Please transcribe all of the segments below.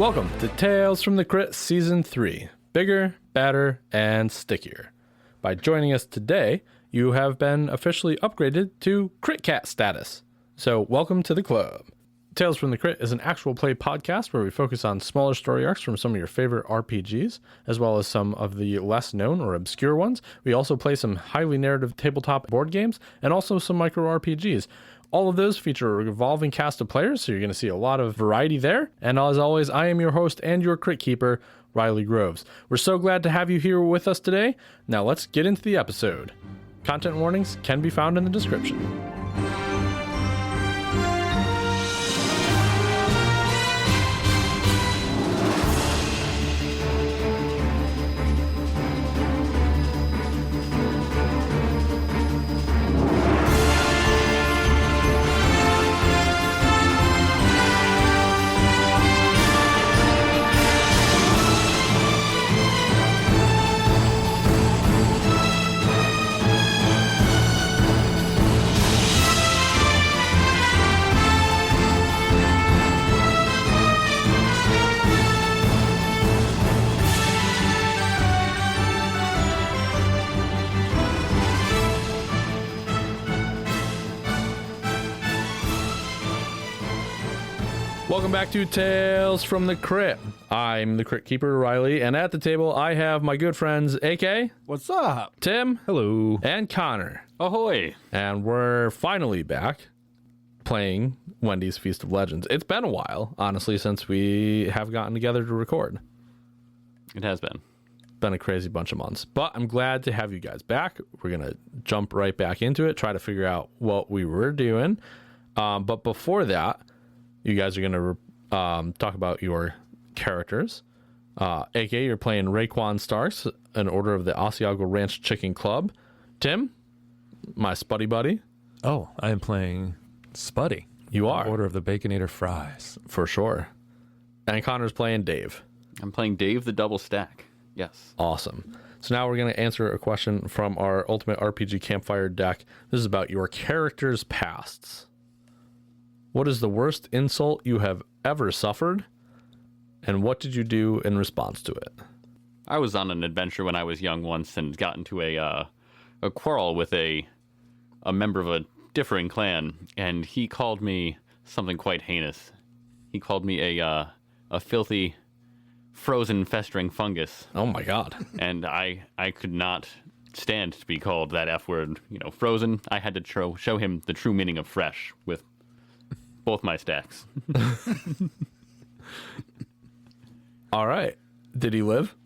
Welcome to Tales from the Crit Season 3. Bigger, badder, and stickier. By joining us today, you have been officially upgraded to Crit Cat status. So welcome to the club. Tales from the Crit is an actual play podcast where we focus on smaller story arcs from some of your favorite RPGs, as well as some of the less known or obscure ones. We also play some highly narrative tabletop board games and also some micro RPGs. All of those feature a revolving cast of players, so you're going to see a lot of variety there. And as always, I am your host and your crit keeper, Riley Groves. We're so glad to have you here with us today. Now let's get into the episode. Content warnings can be found in the description. Welcome back to Tales from the Crit. I'm the Crit Keeper, Riley, and at the table I have my good friends AK. What's up? Tim. Hello. And Connor. Ahoy. And we're finally back playing Wendy's Feast of Legends. It's been a while, honestly, since we have gotten together to record. It has been. Been a crazy bunch of months, but I'm glad to have you guys back. We're going to jump right back into it, try to figure out what we were doing. But before that, you guys are going to talk about your characters. AK, you're playing Raekwon Starks, an order of the Asiago Ranch Chicken Club. Tim, my Spuddy buddy. Oh, I am playing Spuddy. You are. Order of the Baconator Fries. For sure. And Connor's playing Dave. I'm playing Dave the Double Stack. Yes. Awesome. So now we're going to answer a question from our Ultimate RPG Campfire deck. This is about your character's pasts. What is the worst insult you have ever suffered? And what did you do in response to it? I was on an adventure when I was young once and got into a quarrel with a member of a differing clan, and he called me something quite heinous. He called me a filthy, frozen, festering fungus. Oh my god. And I could not stand to be called that F word. You know, frozen. I had to show him the true meaning of fresh with both my stacks. All right. Did he live?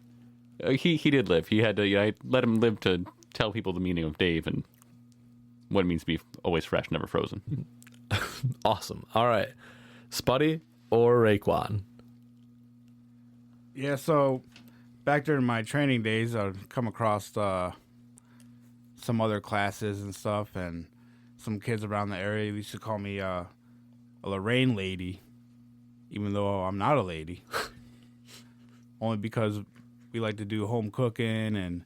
He did live. He had to. I let him live to tell people the meaning of Dave and what it means to be always fresh, never frozen. Awesome. All right. Spuddy or Raekwon? Yeah, so back during my training days, I'd come across some other classes and stuff, and some kids around the area used to call me a Lorraine lady, even though I'm not a lady. Only because we like to do home cooking and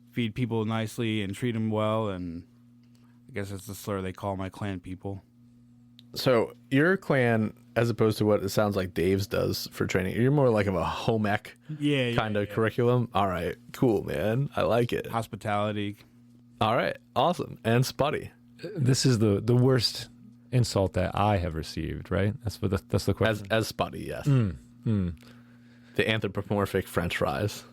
feed people nicely and treat them well, and I guess it's the slur they call my clan people. So your clan, as opposed to what it sounds like Dave's does for training, you're more like of a home ec kind of curriculum. All right, cool, man. I like it. Hospitality. All right, awesome. And Spuddy. This is the worst insult that I have received, right? That's the question. As Spuddy, yes. The anthropomorphic French fries.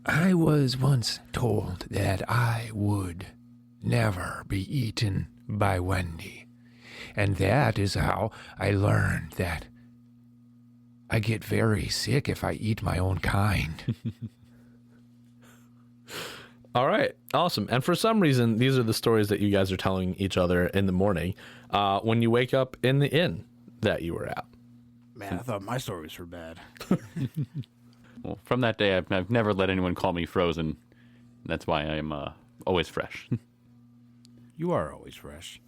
I was once told that I would never be eaten by Wendy. And that is how I learned that I get very sick if I eat my own kind. All right, awesome. And for some reason, these are the stories that you guys are telling each other in the morning when you wake up in the inn that you were at. Man, I thought my stories were bad. Well, from that day, I've never let anyone call me frozen. That's why I am always fresh. You are always fresh.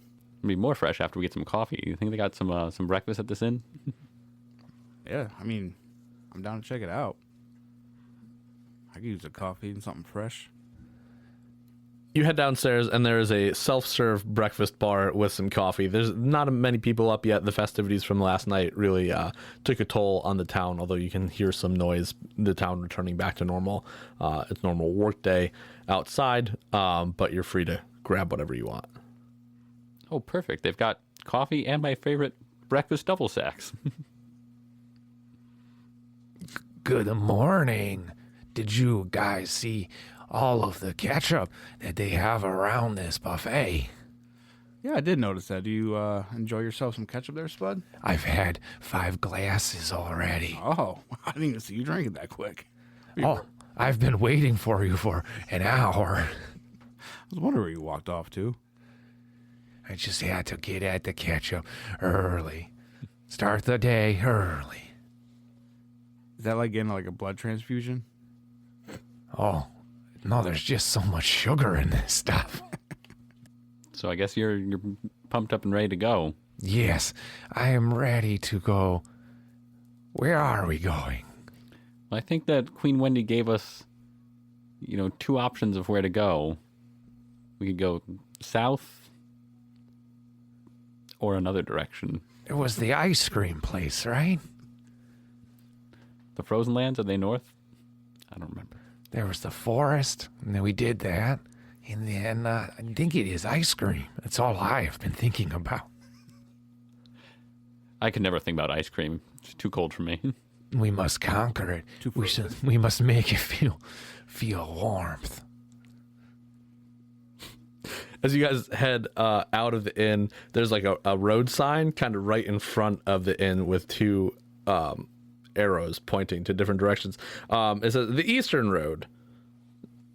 I'll be more fresh after we get some coffee. You think they got some breakfast at this inn? Yeah, I mean, I'm down to check it out. I could use a coffee and something fresh. You head downstairs, and there is a self-serve breakfast bar with some coffee. There's not many people up yet. The festivities from last night really took a toll on the town, although you can hear some noise, the town returning back to normal. It's normal work day outside, but you're free to grab whatever you want. Oh, perfect. They've got coffee and my favorite breakfast double sacks. Good morning. Did you guys see all of the ketchup that they have around this buffet? Yeah, I did notice that. Do you enjoy yourself some ketchup there, Spud? I've had 5 glasses already. Oh, I didn't even see you drinking that quick. Oh, I've been waiting for you for an hour. I was wondering where you walked off to. I just had to get at the ketchup early. Start the day early. Is that like getting like a blood transfusion? Oh, no, there's just so much sugar in this stuff. So I guess you're pumped up and ready to go. Yes, I am ready to go. Where are we going? Well, I think that Queen Wendy gave us, 2 options of where to go. We could go south or another direction. It was the ice cream place, right? The Frozen Lands, are they north? I don't remember. There was the forest, and then we did that. And then I think it is ice cream. That's all I have been thinking about. I could never think about ice cream. It's too cold for me. We must conquer it. We must make it feel warmth. As you guys head out of the inn, there's like a road sign kind of right in front of the inn with 2 arrows pointing to different directions. It says the Eastern Road,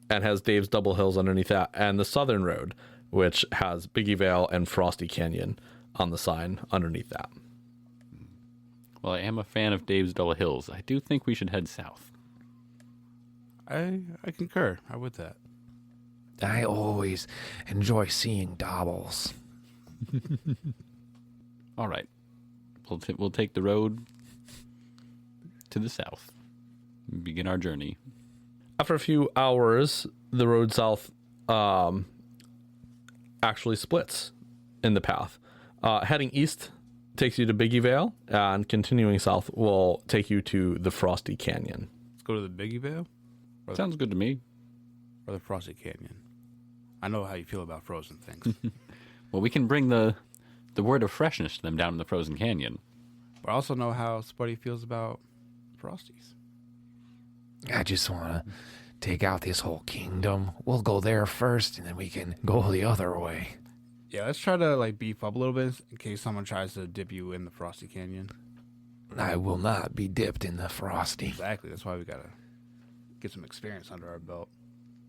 and has Dave's Double Hills underneath that, and the Southern Road, which has Biggie Vale and Frosty Canyon on the sign underneath that. Well, I am a fan of Dave's Double Hills. I do think we should head south. I concur. I'm with that. I always enjoy seeing doubles. All right. We'll take the road to the south and begin our journey. After a few hours, the road south actually splits in the path. Heading east takes you to Biggie Vale, and continuing south will take you to the Frosty Canyon. Let's go to the Biggie Vale Sounds good to me. or the Frosty Canyon. I know how you feel about frozen things. Well, we can bring the word of freshness to them down in the Frozen Canyon. But I also know how Spuddy feels about Frosties. I just want to take out this whole kingdom. We'll go there first, and then we can go the other way. Yeah, let's try to like beef up a little bit in case someone tries to dip you in the Frosty Canyon. I will not be dipped in the frosty. Exactly. That's why we gotta get some experience under our belt.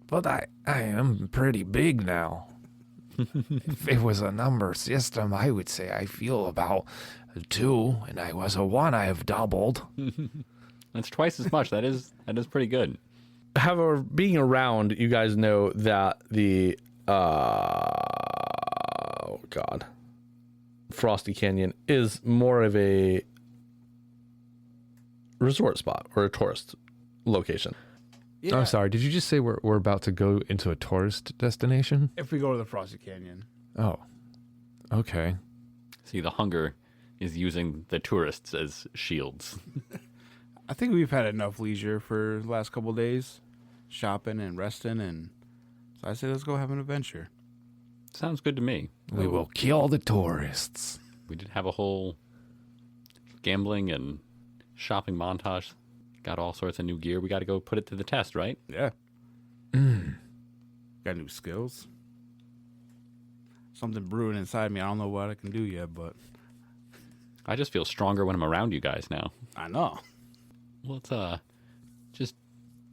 But I am pretty big now. If it was a number system, I would say I feel about a 2, and I was a 1. I have doubled. That's twice as much. That is pretty good. However, being around, you guys know that the Frosty Canyon is more of a resort spot or a tourist location. Yeah. I'm sorry. Did you just say we're about to go into a tourist destination? If we go to the Frosty Canyon. Oh, okay. See, the hunger is using the tourists as shields. I think we've had enough leisure for the last couple of days, shopping and resting, and so I say let's go have an adventure. Sounds good to me. We will kill the tourists. We did have a whole gambling and shopping montage. Got all sorts of new gear. We got to go put it to the test, right? Yeah. Got new skills. Something brewing inside me. I don't know what I can do yet, but I just feel stronger when I'm around you guys now. I know. Let's just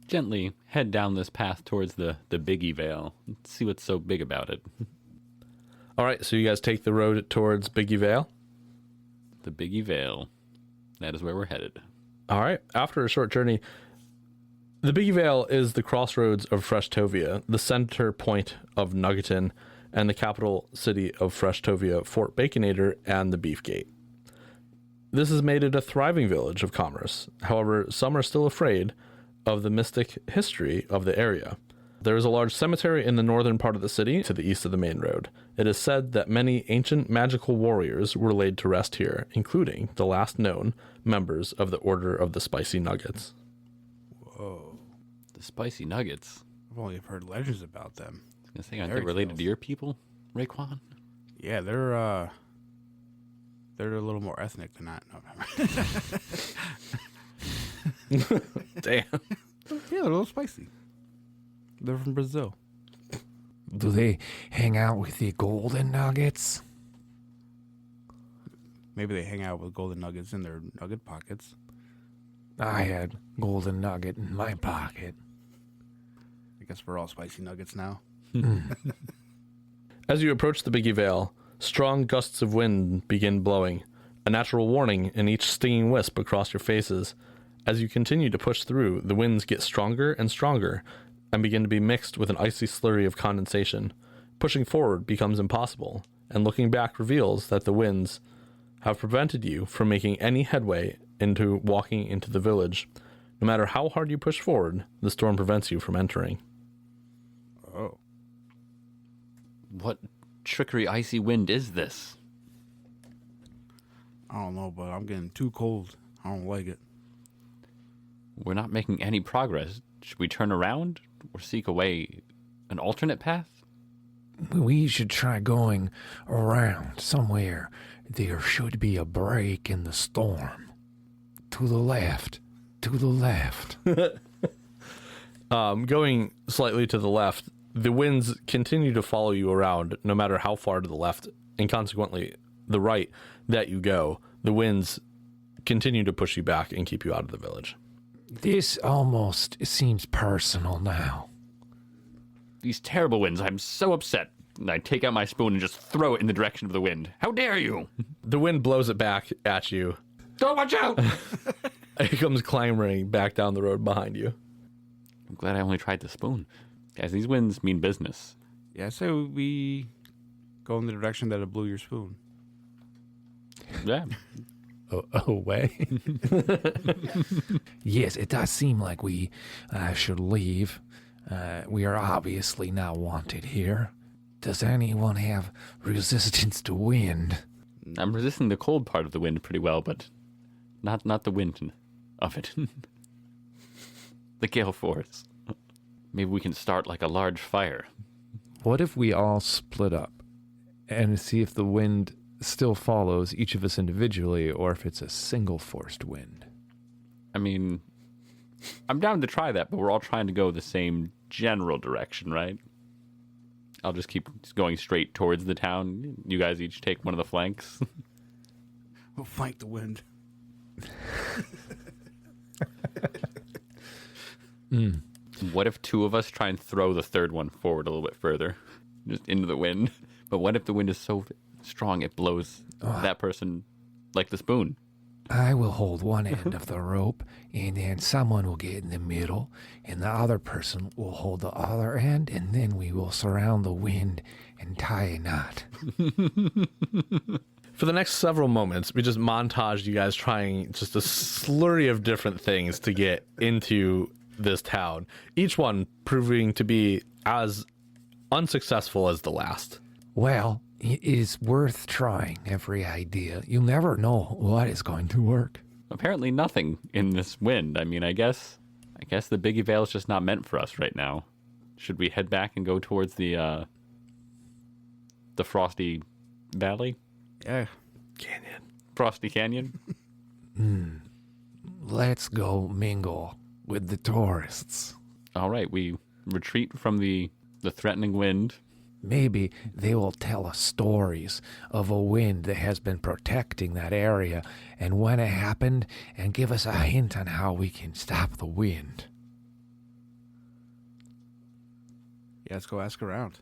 gently head down this path towards the Biggie Vale. Let's see what's so big about it. All right, so you guys take the road towards Biggie Vale. The Biggie Vale. That is where we're headed. All right, after a short journey, the Biggie Vale is the crossroads of Freshtovia, the center point of Nuggeton, and the capital city of Freshtovia, Fort Baconator, and the Beefgate. This has made it a thriving village of commerce. However, some are still afraid of the mystic history of the area. There is a large cemetery in the northern part of the city to the east of the main road. It is said that many ancient magical warriors were laid to rest here, including the last known members of the Order of the Spicy Nuggets. Whoa. The spicy nuggets. I've only heard legends about them. I was gonna say, aren't they Fairy related tales. to your people, Raekwon? Yeah, they're a little more ethnic than that. No, Damn. yeah, they're a little spicy. They're from Brazil. Do they hang out with the golden nuggets? Maybe they hang out with golden nuggets in their nugget pockets. I had golden nugget in my pocket. I guess we're all spicy nuggets now. As you approach the Biggie Vale, strong gusts of wind begin blowing, a natural warning in each stinging wisp across your faces. As you continue to push through, the winds get stronger and stronger and begin to be mixed with an icy slurry of condensation. Pushing forward becomes impossible, and looking back reveals that the winds have prevented you from making any headway into walking into the village. No matter how hard you push forward, the storm prevents you from entering. Oh. What trickery icy wind is this? I don't know, but I'm getting too cold. I don't like it. We're not making any progress. Should we turn around or seek a way, an alternate path? We should try going around somewhere. There should be a break in the storm. To the left. To the left. Going slightly to the left, the winds continue to follow you around no matter how far to the left, and consequently the right that you go. The winds continue to push you back and keep you out of the village. This almost seems personal now. These terrible winds, I'm so upset. And I take out my spoon and just throw it in the direction of the wind. How dare you? The wind blows it back at you. Don't watch out! It comes clambering back down the road behind you. I'm glad I only tried the spoon. Guys, these winds mean business. Yeah, I say we go in the direction that it blew your spoon. Yeah. Away. Yes, it does seem like we should leave. We are obviously not wanted here. Does anyone have resistance to wind? I'm resisting the cold part of the wind pretty well, but not the wind of it. The gale force. Maybe we can start like a large fire. What if we all split up and see if the wind still follows each of us individually, or if it's a single forced wind? I mean, I'm down to try that, but we're all trying to go the same general direction, right? I'll just keep going straight towards the town. You guys each take one of the flanks. We'll flank the wind. What if two of us try and throw the third one forward a little bit further, just into the wind? But what if the wind is so strong it blows that person like the spoon? I will hold one end of the rope, and then someone will get in the middle, and the other person will hold the other end, and then we will surround the wind and tie a knot. For the next several moments, we just montaged you guys trying just a slurry of different things to get into this town, each one proving to be as unsuccessful as the last. Well, it is worth trying every idea. You'll never know what is going to work. Apparently nothing in this wind. I mean, I guess the Biggie Vale is just not meant for us right now. Should we head back and go towards the Frosty Valley? Yeah. Canyon. Frosty Canyon? Let's go mingle with the tourists. All right, we retreat from the threatening wind. Maybe they will tell us stories of a wind that has been protecting that area and when it happened, and give us a hint on how we can stop the wind. Yeah, let's go ask around.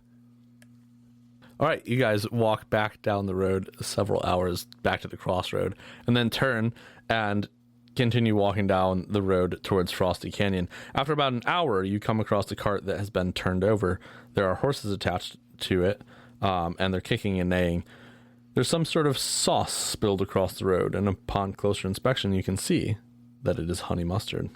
All right, you guys walk back down the road several hours back to the crossroad, and then turn and continue walking down the road towards Frosty Canyon. After about an hour, you come across a cart that has been turned over. There are horses attached to it, and they're kicking and neighing. There's some sort of sauce spilled across the road, and upon closer inspection, you can see that it is honey mustard.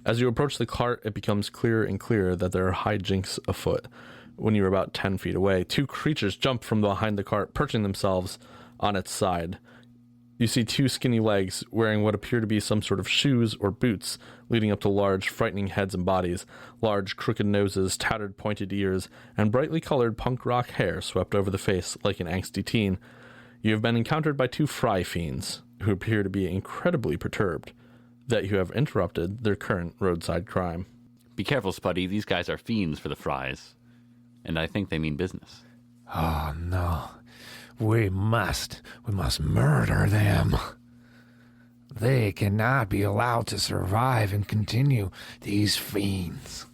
As you approach the cart, it becomes clearer and clearer that there are hijinks afoot. When you're about 10 feet away, 2 creatures jump from behind the cart, perching themselves on its side. You see 2 skinny legs wearing what appear to be some sort of shoes or boots, leading up to large, frightening heads and bodies, large, crooked noses, tattered, pointed ears, and brightly colored punk rock hair swept over the face like an angsty teen. You have been encountered by 2 Fry Fiends, who appear to be incredibly perturbed that you have interrupted their current roadside crime. Be careful, Spuddy. These guys are fiends for the fries. And I think they mean business. Oh, no. We must murder them. They cannot be allowed to survive and continue, these fiends.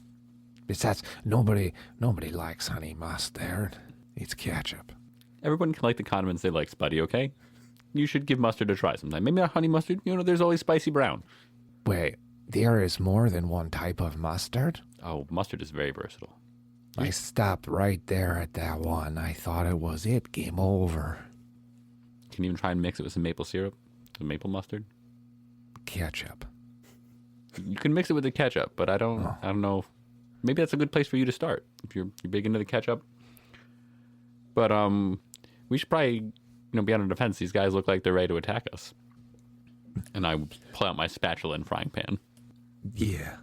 Besides, nobody likes honey mustard. It's ketchup. Everyone can like the condiments they like, Spuddy, okay? You should give mustard a try sometime. Maybe not honey mustard. There's always spicy brown. Wait, there is more than one type of mustard? Oh, mustard is very versatile. I stopped right there at that one. I thought it was it. Game over. Can you even try and mix it with some maple syrup? Some maple mustard? Ketchup. You can mix it with the ketchup, but I don't know. Maybe that's a good place for you to start if you're big into the ketchup. But we should probably be on the defense. These guys look like they're ready to attack us. And I pull out my spatula and frying pan. Yeah.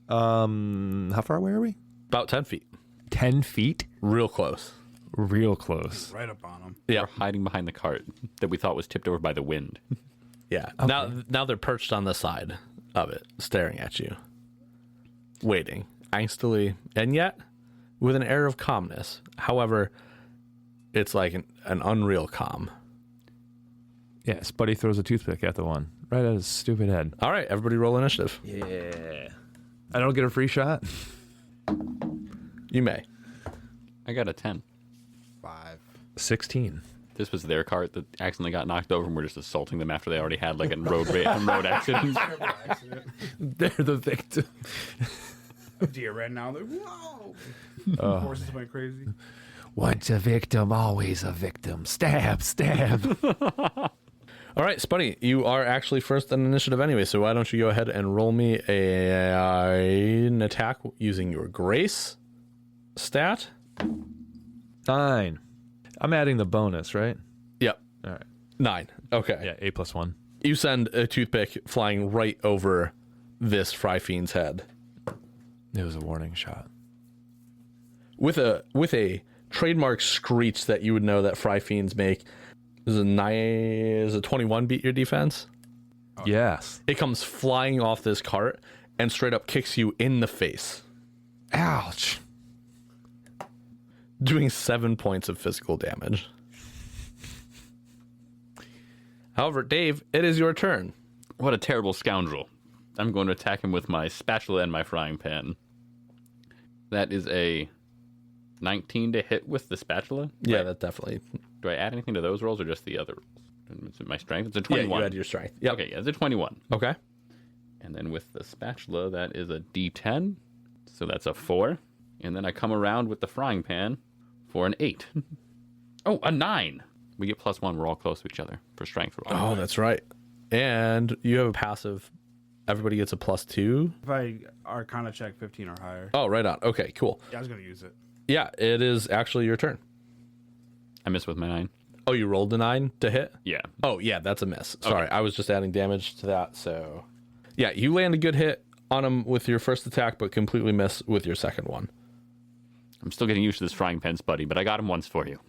How far away are we? About 10 feet. 10 feet? Real close. Real close. Right up on them. Yeah. We're hiding behind the cart that we thought was tipped over by the wind. Yeah. Now they're perched on the side of it, staring at you. Waiting, angstily, and yet with an air of calmness. However, it's like an unreal calm. Yeah, Spuddy throws a toothpick at the one. Right at his stupid head. All right, everybody roll initiative. Yeah. I don't get a free shot? You may. I got a 10. 5. 16. This was their cart that accidentally got knocked over, and we're just assaulting them after they already had like a road accident. They're the victim. A deer ran now. Like, whoa! Horses went crazy. Once a victim, always a victim. Stab, stab. All right, Spuddy, you are actually first in initiative anyway, so why don't you go ahead and roll me an attack using your grace stat? 9. I'm adding the bonus, right? Yep. All right. 9. Okay. Yeah, 8 plus 1. You send a toothpick flying right over this Fry Fiend's head. It was a warning shot. With a trademark screech that you would know that Fry Fiends make. Is a 21 beat your defense? Yes. It comes flying off this cart and straight up kicks you in the face, Ouch. doing 7 points of physical damage. However, Dave, it is your turn. What a terrible scoundrel. I'm going to attack him with my spatula and my frying pan. That is a 19 to hit with the spatula? Yeah, Right. that definitely. Do I add anything to those rolls or just the other rolls? Is it my strength? It's a Yeah, 21. you had your strength. Yep. Okay, yeah, it's a 21. Okay. And then with the spatula, that is a D10. So that's a 4. And then I come around with the frying pan for an 8. Oh, a 9. We get +1. We're all close to each other for strength. Oh, that's right. And you have a passive. Everybody gets a +2. If I Arcana check 15 or higher. Oh, right on. Okay, cool. Yeah, I was going to use it. Yeah, it is actually your turn. I missed with my 9. Oh, you rolled a 9 to hit? Yeah. Oh, yeah, that's a miss. Sorry, Okay. I was just adding damage to that. So, yeah, you land a good hit on him with your first attack, but completely miss with your second one. I'm still getting used to this frying pan, Spuddy, but I got him once for you.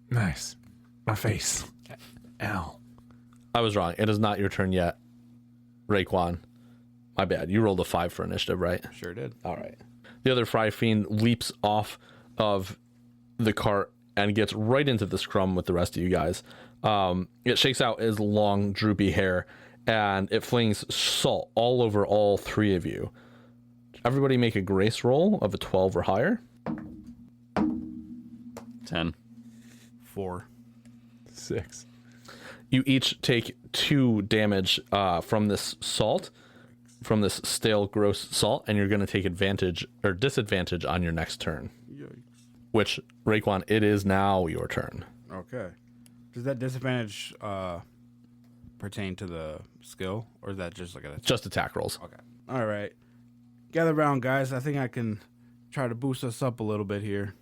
Nice. My face. Ow. I was wrong. It is not your turn yet, Raekwon. My bad. You rolled a 5 for initiative, right? Sure did. All right. The other Fry Fiend leaps off of the cart and gets right into the scrum with the rest of you guys. It shakes out his long, droopy hair, and it flings salt all over all 3 of you. Everybody make a grace roll of a 12 or higher. 10. 4. 6. You each take 2 damage from this salt, from this stale, gross salt, and you're going to take advantage or disadvantage on your next turn. Yikes. Which, Raekwon, it is now your turn. Okay. Does that disadvantage pertain to the skill, or is that just like a Just attack rolls. Okay. All right. Gather around, guys. I think I can try to boost us up a little bit here.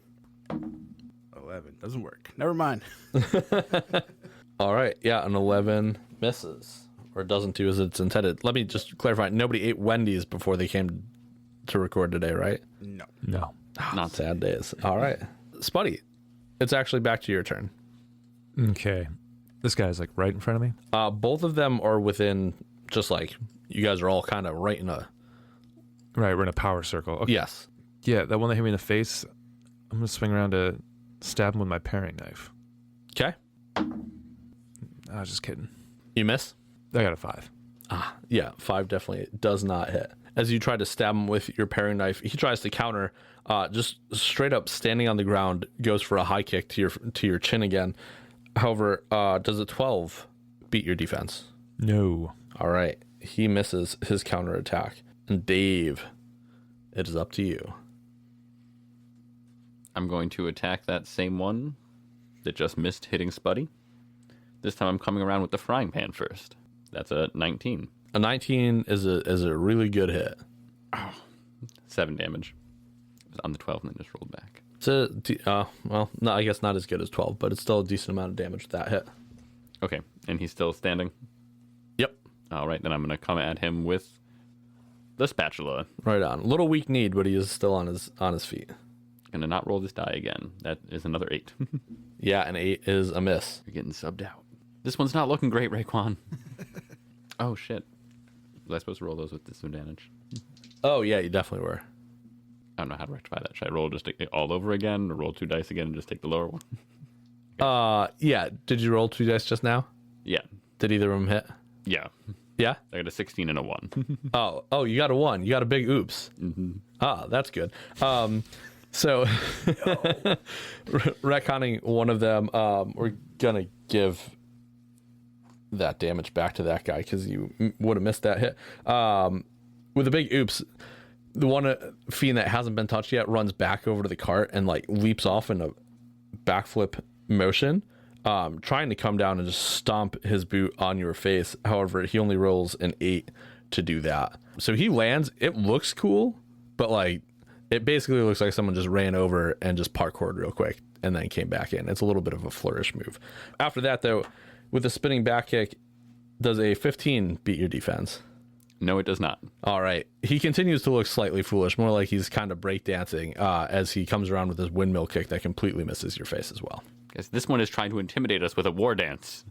11 doesn't work. Never mind. All right. Yeah, an 11 misses, or doesn't do as it's intended. Let me just clarify. Nobody ate Wendy's before they came to record today, right? No. No. Not Sad days. All right. Spuddy, it's actually back to your turn. Okay. This guy's like right in front of me. Both of them are within, just like, you guys are all kind of right in a... Right, we're in a power circle. Okay. Yes. Yeah, that one that hit me in the face, I'm going to swing around to stab him with my paring knife. Okay. I was just kidding. You miss? I got a 5. Yeah, 5 definitely does not hit. As you try to stab him with your paring knife, he tries to counter, just straight up standing on the ground, goes for a high kick to your chin again. However, does a 12 beat your defense? No. All right. He misses his counter attack. And Dave, it is up to you. I'm going to attack that same one that just missed hitting Spuddy. This time I'm coming around with the frying pan first. That's a 19. A 19 is a really good hit. 7 damage. It was on the 12 and then just rolled back. Well, no, I guess not as good as 12, but it's still a decent amount of damage with that hit. Okay, and he's still standing? Yep. All right, then I'm going to come at him with the spatula. Right on. Little weak kneed, but he is still on his feet. Going to not roll this die again. That is another 8. Yeah, an 8 is a miss. You're getting subbed out. This one's not looking great, Raekwon. Oh, shit. Was I supposed to roll those with disadvantage? Oh, yeah, you definitely were. I don't know how to rectify that. Should I roll just all over again, or roll 2 dice again and just take the lower one? Yeah. Did you roll 2 dice just now? Yeah. Did either of them hit? Yeah. Yeah? I got a 16 and a 1. Oh, you got a 1. You got a big oops. Mm-hmm. That's good. So, retconning one of them, we're going to give that damage back to that guy because you would have missed that hit. With a big oops, the one fiend that hasn't been touched yet runs back over to the cart and like leaps off in a backflip motion, trying to come down and just stomp his boot on your face. However, he only rolls an 8 to do that. So he lands. It looks cool, but like it basically looks like someone just ran over and just parkoured real quick and then came back in. It's a little bit of a flourish move. After that, though, with the spinning back kick, does a 15 beat your defense? No, it does not. All right. He continues to look slightly foolish, more like he's kind of breakdancing as he comes around with his windmill kick that completely misses your face as well. Guess this one is trying to intimidate us with a war dance.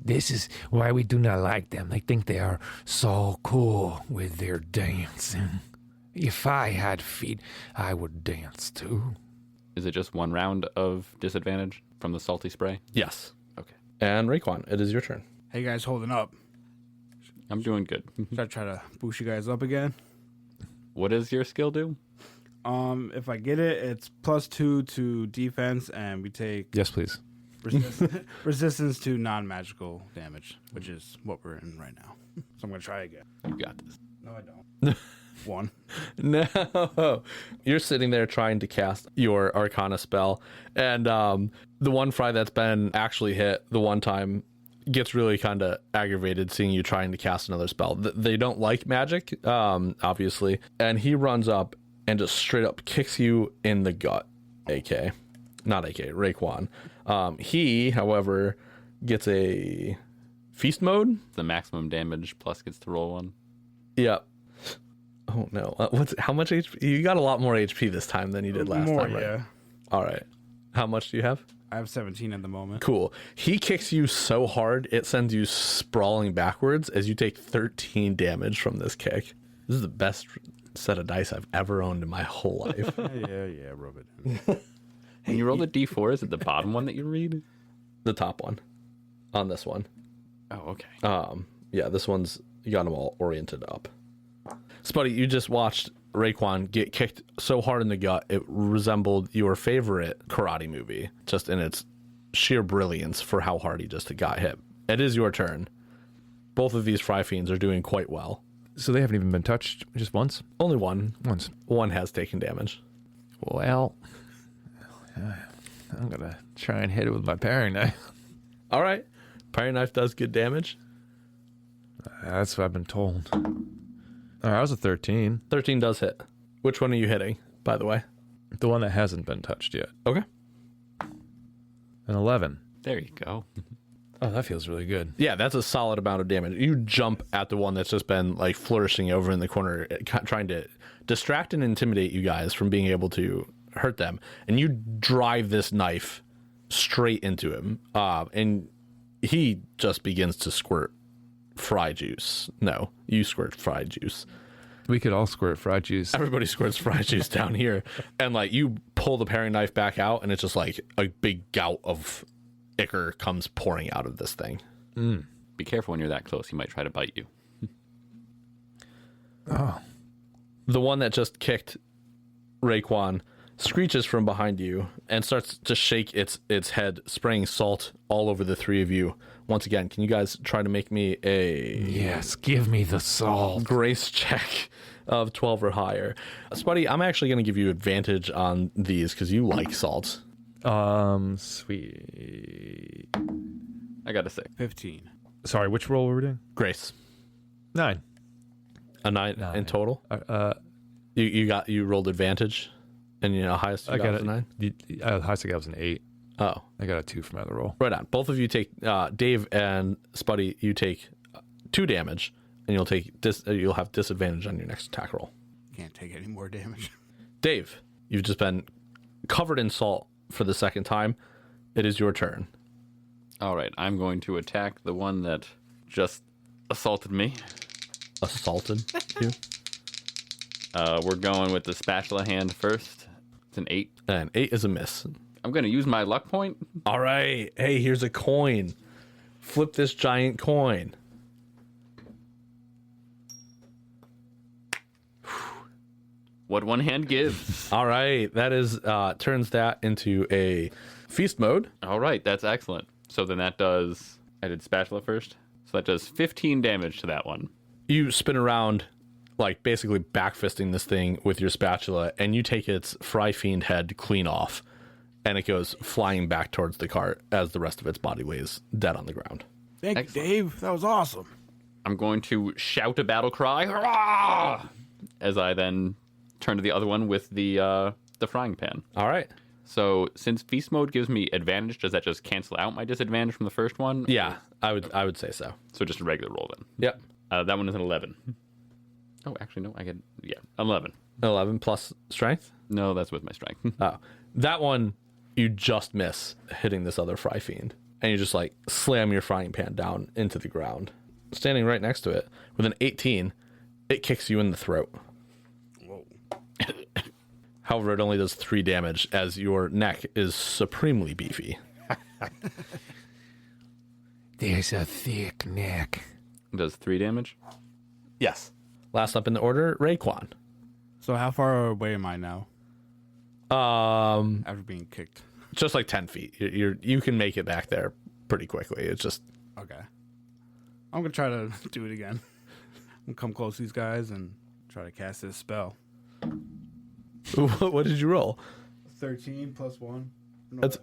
This is why we do not like them. They think they are so cool with their dancing. If I had feet, I would dance too. Is it just 1 round of disadvantage from the salty spray? Yes. Okay. And Raekwon, it is your turn. How you guys holding up? I'm doing good. Should I try to boost you guys up again? What does your skill do? If I get it, it's +2 to defense, and we take Yes, please. resistance to non-magical damage, which is what we're in right now. So I'm gonna try again. You got this. No, I don't. 1. No. You're sitting there trying to cast your Arcana spell, and the one Fry that's been actually hit the one time gets really kind of aggravated seeing you trying to cast another spell. They don't like magic, obviously, and he runs up and just straight up kicks you in the gut, Raekwon. He, however, gets a feast mode. The maximum damage plus gets to roll 1. Yep. Oh no! How much HP? You got a lot more HP this time than you did last time, right? Yeah. All right. How much do you have? I have 17 at the moment. Cool. He kicks you so hard it sends you sprawling backwards as you take 13 damage from this kick. This is the best set of dice I've ever owned in my whole life. Yeah, rub it in. When you roll the d4, is it the bottom one that you read? The top one on this one. Oh, okay. Yeah, this one's, you got them all oriented up. Spuddy, you just watched Raekwon get kicked so hard in the gut it resembled your favorite karate movie, just in its sheer brilliance for how hard he just got hit. It is your turn. Both of these Fry Fiends are doing quite well. So they haven't even been touched just once? Only one. Once. One has taken damage. Well, I'm going to try and hit it with my paring knife. All right. Parry knife does good damage. That's what I've been told. All right, that was a 13. 13 does hit. Which one are you hitting, by the way? The one that hasn't been touched yet. Okay. An 11. There you go. Oh, that feels really good. Yeah, that's a solid amount of damage. You jump at the one that's just been like flourishing over in the corner, trying to distract and intimidate you guys from being able to hurt them. And you drive this knife straight into him. And he just begins to squirt fry juice. No, you squirt fry juice. We could all squirt fried juice. Everybody squirts fry juice down here. And like you pull the paring knife back out and it's just like a big gout of ichor comes pouring out of this thing. Be careful when you're that close. He might try to bite you. The one that just kicked Raekwon screeches from behind you and starts to shake its head, spraying salt all over the three of you. Once again, can you guys try to make me a Yes, give me the salt. grace check of 12 or higher? Spuddy, I'm actually going to give you advantage on these because you like salt. Sweet. I got a 6. 15. Sorry, which roll were we doing? Grace. 9. A 9 in total? You rolled advantage, and you know highest you I got got was a 9? The highest I got was an 8. Oh, I got a 2 from my other roll. right on. Both of you take Dave and Spuddy. You take 2 damage, and you'll have disadvantage on your next attack roll. Can't take any more damage. Dave, you've just been covered in salt for the second time. It is your turn. All right, I'm going to attack the one that just assaulted me. Assaulted you, We're going with the spatula hand first. It's an 8. and 8 is a miss. I'm going to use my luck point. All right. Hey, here's a coin. Flip this giant coin. What one hand gives. All right. That is turns that into a feast mode. All right, that's excellent. So then that does... I did spatula first. So that does 15 damage to that one. You spin around, like basically backfisting this thing with your spatula, and you take its Fry Fiend head clean off, and it goes flying back towards the cart as the rest of its body lays dead on the ground. Thank you, Dave. That was awesome. I'm going to shout a battle cry. Hurrah! As I then turn to the other one with the frying pan. All right. So since feast mode gives me advantage, does that just cancel out my disadvantage from the first one? Yeah, I would say so. So just a regular roll then. Yep. That one is an 11. Oh, actually, no. 11. 11 plus strength. No, that's with my strength. Oh, that one you just miss hitting this other Fry Fiend, and you just like slam your frying pan down into the ground. Standing right next to it with an 18, it kicks you in the throat. Whoa. However, it only does 3 damage as your neck is supremely beefy. There's a thick neck. Does 3 damage? Yes. Last up in the order, Raekwon. So how far away am I now Um, after being kicked? just like 10 feet. You can make it back there pretty quickly. It's just Okay. I'm going to try to do it again. I'm going to come close to these guys and try to cast this spell. what did you roll? 13 plus 1. No, That's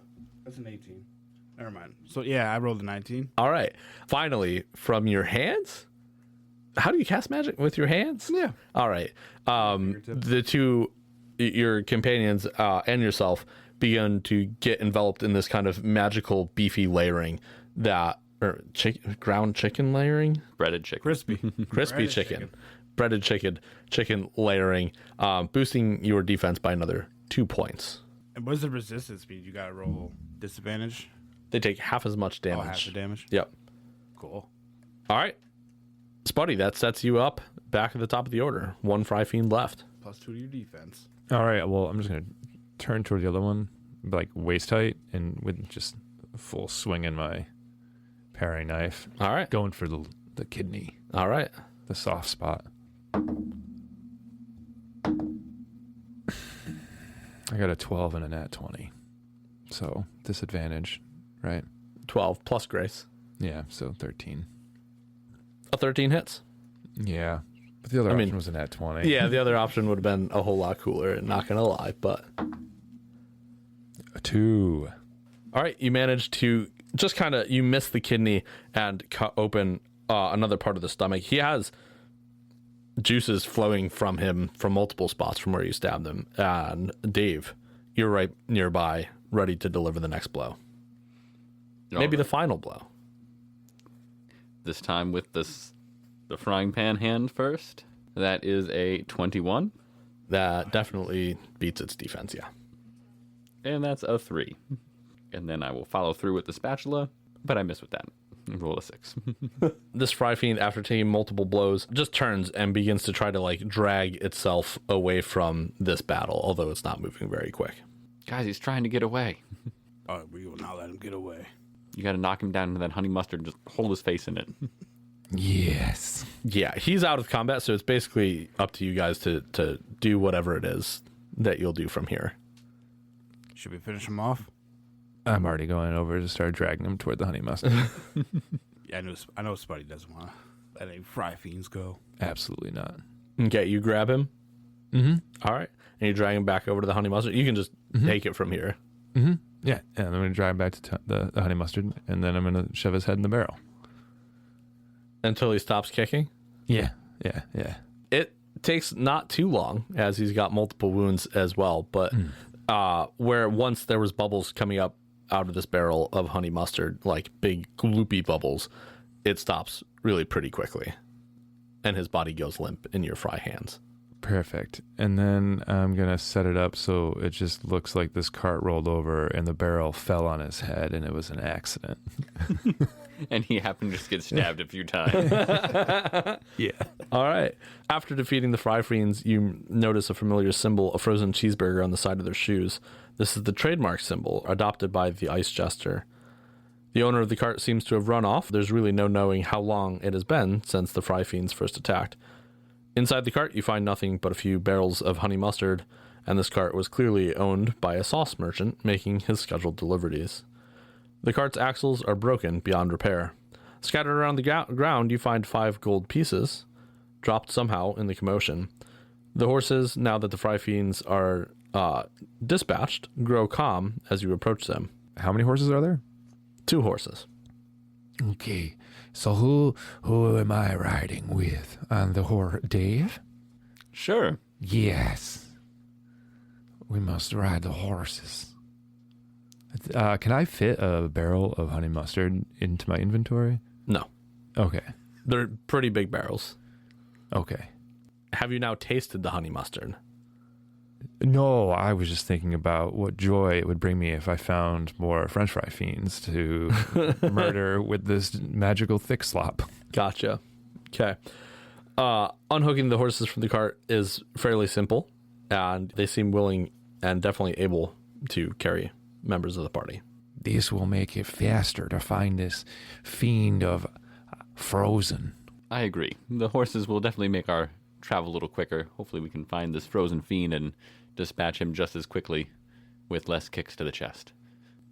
an 18. Never mind. So, yeah, I rolled a 19. all right. Finally, from your hands. How do you cast magic with your hands? Yeah. All right. The two, your companions and yourself, begin to get enveloped in this kind of magical beefy layering ground chicken layering, Breaded chicken. Crispy. crispy Breaded chicken, breaded chicken layering, boosting your defense by another 2 points. And what's the resistance speed? You got to roll disadvantage? They take half as much damage. Oh, half the damage? Yep. Cool. All right. Spuddy, that sets you up back at the top of the order. 1 Fry Fiend left. Plus 2 to your defense. All right, well, I'm just going to turn toward the other one, like waist height, and with just full swing in my paring knife. All right. Going for the kidney, All right. the soft spot. I got a 12 and a nat 20. So disadvantage, right? 12 plus grace. Yeah, so 13. A 13 hits. Yeah. But the other option was a nat 20. Yeah, the other option would have been a whole lot cooler, not going to lie. But A 2. all right, you managed to just kind of, you miss the kidney and cut open another part of the stomach. He has juices flowing from him from multiple spots from where you stabbed him. And Dave, you're right nearby, ready to deliver the next blow. Maybe the final blow. This time with the frying pan hand first. That is a 21. That definitely beats its defense, yeah. And that's a 3. And then I will follow through with the spatula, but I miss with that. Roll a 6. This Fry Fiend, after taking multiple blows, just turns and begins to try to like drag itself away from this battle, although it's not moving very quick. Guys, he's trying to get away. We will not let him get away. You got to knock him down into that honey mustard and just hold his face in it. Yes. Yeah, he's out of combat, so it's basically up to you guys to do whatever it is that you'll do from here. Should we finish him off? I'm already going over to start dragging him toward the honey mustard. Yeah, I know Spuddy doesn't want to let any Fry Fiends go. Absolutely not. Okay, you grab him. Mm-hmm. All right, and you drag him back over to the honey mustard. You can just take it from here. Mm-hmm. Yeah, and I'm going to drive him back to the honey mustard, and then I'm going to shove his head in the barrel. Until he stops kicking? Yeah. It takes not too long, as he's got multiple wounds as well, but where once there was bubbles coming up out of this barrel of honey mustard, like big gloopy bubbles, it stops really pretty quickly. And his body goes limp in your fry hands. Perfect. And then I'm going to set it up so it just looks like this cart rolled over and the barrel fell on his head and it was an accident. And he happened to just get stabbed a few times. Yeah. All right. After defeating the Fry Fiends, you notice a familiar symbol, a frozen cheeseburger on the side of their shoes. This is the trademark symbol adopted by the Ice Jester. The owner of the cart seems to have run off. There's really no knowing how long it has been since the Fry Fiends first attacked. Inside the cart, you find nothing but a few barrels of honey mustard, and this cart was clearly owned by a sauce merchant making his scheduled deliveries. The cart's axles are broken beyond repair. Scattered around the ground, you find 5 gold pieces, dropped somehow in the commotion. The horses, now that the Fry Fiends are dispatched, grow calm as you approach them. How many horses are there? 2 horses. Okay, so who am I riding with on the horse? Dave? Sure. Yes. We must ride the horses. Can I fit a barrel of honey mustard into my inventory? No. Okay. They're pretty big barrels. Okay. Have you now tasted the honey mustard? No, I was just thinking about what joy it would bring me if I found more French fry fiends to murder with this magical thick slop. Gotcha. Okay. Unhooking the horses from the cart is fairly simple, and they seem willing and definitely able to carry members of the party. This will make it faster to find this fiend of frozen. I agree. The horses will definitely make our travel a little quicker. Hopefully we can find this frozen fiend and dispatch him just as quickly with less kicks to the chest.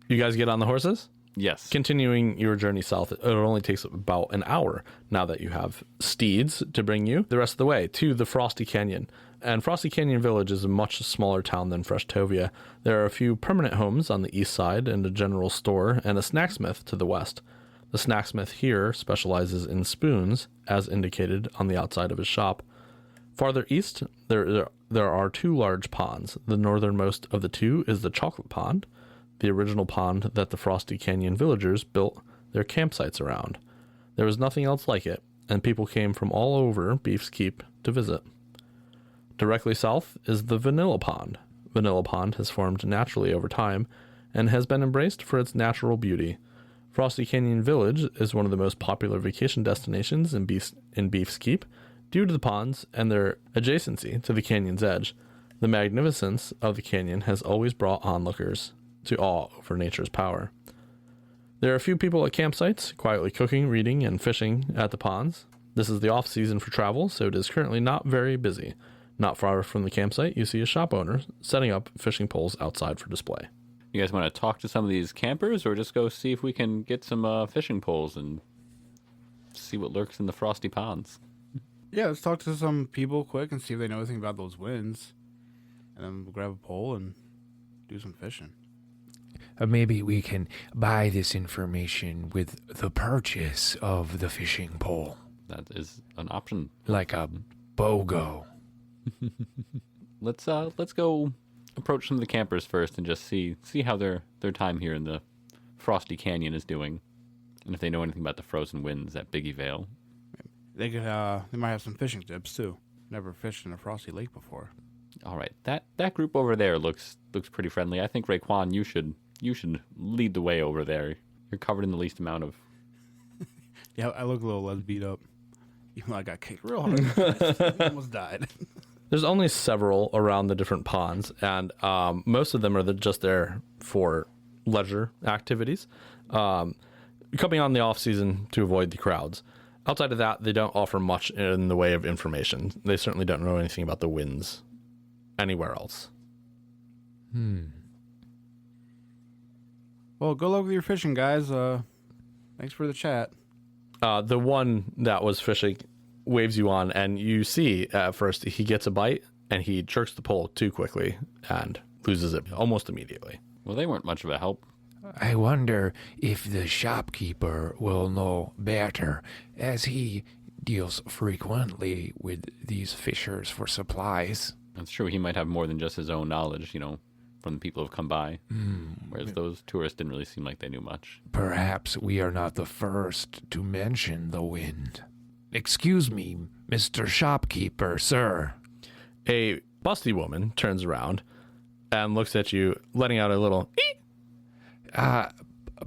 You guys get on the horses? Yes. Continuing your journey south, it only takes about an hour now that you have steeds to bring you the rest of the way to the Frosty Canyon. And Frosty Canyon Village is a much smaller town than Freshtovia. There are a few permanent homes on the east side and a general store and a snacksmith to the west. The snacksmith here specializes in spoons, as indicated on the outside of his shop. Farther east, there are 2 large ponds. The northernmost of the 2 is the Chocolate Pond, the original pond that the Frosty Canyon villagers built their campsites around. There was nothing else like it, and people came from all over Beef's Keep to visit. Directly south is the Vanilla Pond. Vanilla Pond has formed naturally over time and has been embraced for its natural beauty. Frosty Canyon Village is one of the most popular vacation destinations in Beef's Keep due to the ponds and their adjacency to the canyon's edge. The magnificence of the canyon has always brought onlookers to awe over nature's power. There are a few people at campsites, quietly cooking, reading, and fishing at the ponds. This is the off-season for travel, so it is currently not very busy. Not far from the campsite, you see a shop owner setting up fishing poles outside for display. You guys want to talk to some of these campers or just go see if we can get some fishing poles and see what lurks in the frosty ponds? Yeah, let's talk to some people quick and see if they know anything about those winds. And then we'll grab a pole and do some fishing. maybe we can buy this information with the purchase of the fishing pole, That is an option. like a BOGO. Let's go approach some of the campers first and just see how their time here in the Frosty Canyon is doing, and if they know anything about the frozen winds at Biggie Vale. They could. They might have some fishing tips too. Never fished in a frosty lake before. All right, that group over there looks pretty friendly. I think Raekwon, you should lead the way over there. You're covered in the least amount of. Yeah, I look a little less beat up. Even though I got kicked real hard. I almost died. There's only several around the different ponds, and most of them are just there for leisure activities, coming on the off season to avoid the crowds. Outside of that, they don't offer much in the way of information. They certainly don't know anything about the winds anywhere else. Well, good luck with your fishing, guys. Thanks for the chat. The one that was fishing waves you on, and you see at first he gets a bite, and he jerks the pole too quickly and loses it almost immediately. Well, they weren't much of a help. I wonder if the shopkeeper will know better, as he deals frequently with these fishers for supplies. That's true. He might have more than just his own knowledge, from the people who've come by. Whereas those tourists didn't really seem like they knew much. Perhaps we are not the first to mention the wind. Excuse me, Mr. Shopkeeper, sir. A busty woman turns around and looks at you, letting out a little eek.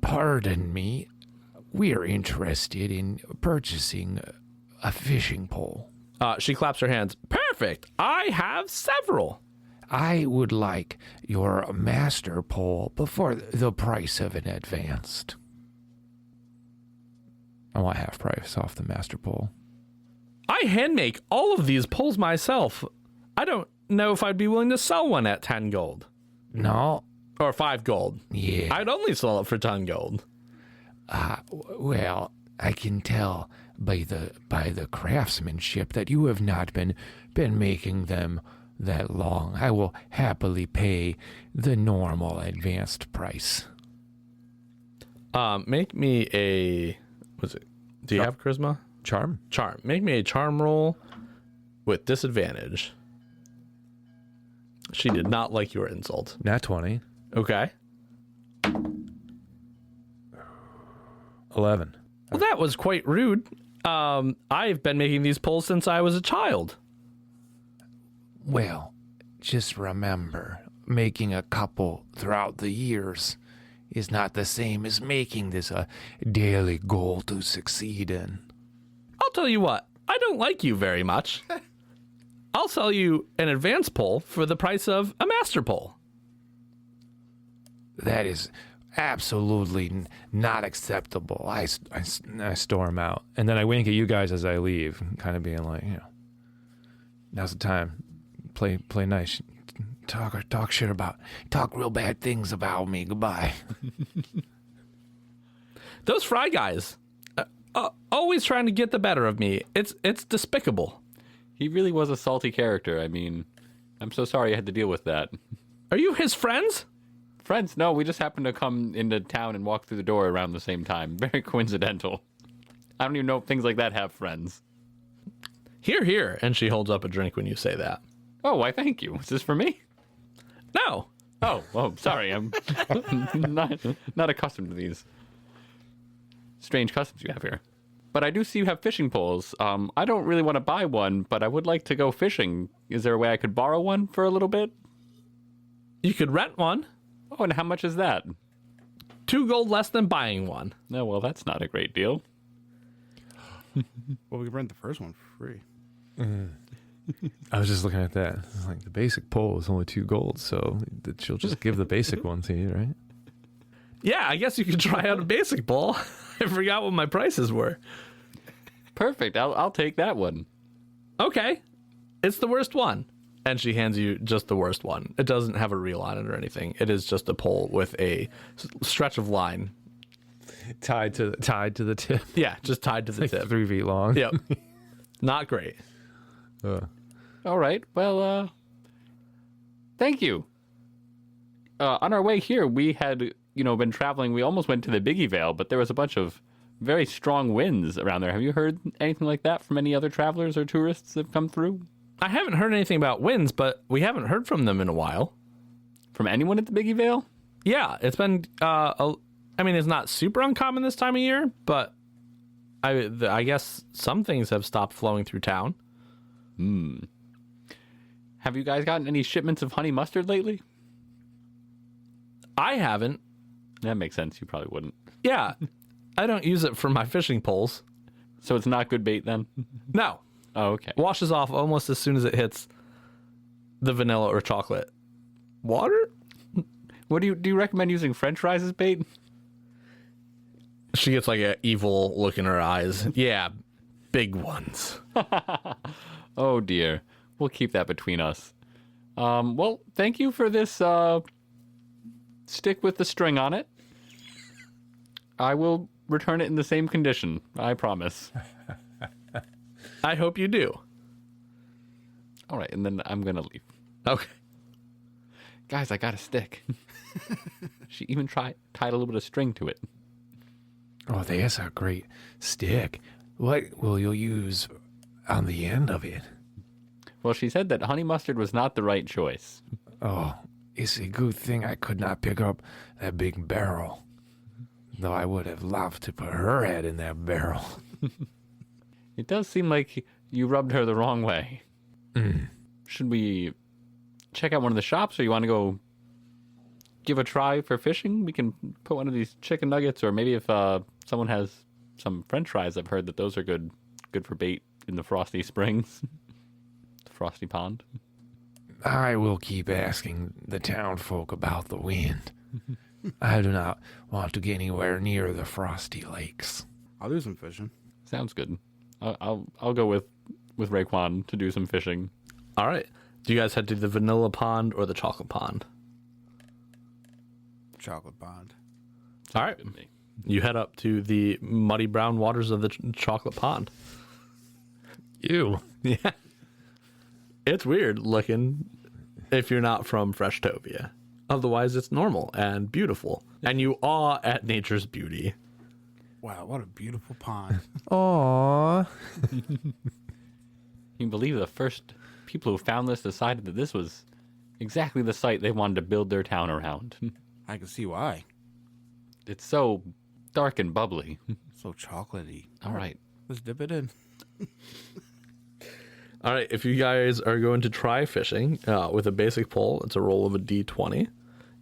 Pardon me. We're interested in purchasing a fishing pole. She claps her hands. Perfect. I have several. I would like your master pole before the price of an advanced. I want half price off the master pole. I hand make all of these poles myself. I don't know if I'd be willing to sell one at 10 gold. No? Or 5 gold. Yeah. I'd only sell it for 10 gold. Well, I can tell by the craftsmanship that you have not been making them that long. I will happily pay the normal advanced price. Make me a... Do you have charisma? Charm? Charm. Make me a charm roll with disadvantage. She did not like your insult. Nat 20. Okay. 11. Well, that was quite rude. I've been making these poles since I was a child. Well, just remember, making a couple throughout the years is not the same as making this a daily goal to succeed in. I'll tell you what, I don't like you very much. I'll sell you an advanced pole for the price of a master pole. That is absolutely not acceptable. I storm out. And then I wink at you guys as I leave, kind of being like, now's the time. Play nice. Talk real bad things about me. Goodbye. Those Fry guys, always trying to get the better of me. It's despicable. He really was a salty character. I mean, I'm so sorry I had to deal with that. Are you his friends? Friends? No, we just happened to come into town and walk through the door around the same time. Very coincidental. I don't even know if things like that have friends. Here, here. And she holds up a drink when you say that. Oh, why thank you. Is this for me? No. Oh, sorry. I'm not accustomed to these strange customs you have here. But I do see you have fishing poles. I don't really want to buy one, but I would like to go fishing. Is there a way I could borrow one for a little bit? You could rent one. Oh, and how much is that? 2 gold less than buying one. No, well, that's not a great deal. Well, we could rent the first one for free. I was just looking at that. It's like the basic pole is only 2 gold, so she'll just give the basic one to you, right? Yeah, I guess you could try out a basic pole. I forgot what my prices were. Perfect. I'll take that one. Okay. It's the worst one. And she hands you just the worst one. It doesn't have a reel on it or anything. It is just a pole with a stretch of line. Tied to the tip. Yeah, just tied to the Like tip. 3 feet long. Yep. Not great. All right. Well, thank you. On our way here, we had been traveling, we almost went to the Biggie Vale, but there was a bunch of very strong winds around there. Have you heard anything like that from any other travelers or tourists that have come through? I haven't heard anything about winds, but we haven't heard from them in a while. From anyone at the Biggie Vale? Yeah, it's been. It's not super uncommon this time of year, but I guess some things have stopped flowing through town. Have you guys gotten any shipments of honey mustard lately? I haven't. That makes sense. You probably wouldn't. Yeah, I don't use it for my fishing poles. So it's not good bait then? No, Oh, okay. washes off almost as soon as it hits the vanilla or chocolate water. What do you recommend using French fries as bait? She gets like an evil look in her eyes. Yeah, big ones. Oh dear. We'll keep that between us. Well, thank you for this stick with the string on it. I will return it in the same condition. I promise. I hope you do. All right, and then I'm going to leave. Okay. Guys, I got a stick. She even tied a little bit of string to it. Oh, that's a great stick. What will you use on the end of it? Well, she said that honey mustard was not the right choice. Oh, it's a good thing I could not pick up that big barrel. Though I would have loved to put her head in that barrel. It does seem like you rubbed her the wrong way. Should we check out one of the shops, or you want to go give a try for fishing? We can put one of these chicken nuggets, or maybe if someone has some French fries, I've heard that those are good for bait in the frosty springs, the frosty pond. I will keep asking the town folk about the wind. I do not want to get anywhere near the frosty lakes. I'll do some fishing. Sounds good. I'll go with Raekwon to do some fishing. All right. Do you guys head to the vanilla pond or the chocolate pond? Chocolate pond. All right. You head up to the muddy brown waters of the chocolate pond. Ew. Yeah. It's weird looking if you're not from Freshtovia. Otherwise, it's normal and beautiful. And you awe at nature's beauty. Wow, what a beautiful pond. Aww. Can you believe the first people who found this decided that this was exactly the site they wanted to build their town around? I can see why. It's so dark and bubbly. So chocolatey. All right. Let's dip it in. All right. If you guys are going to try fishing with a basic pole, it's a roll of a D20.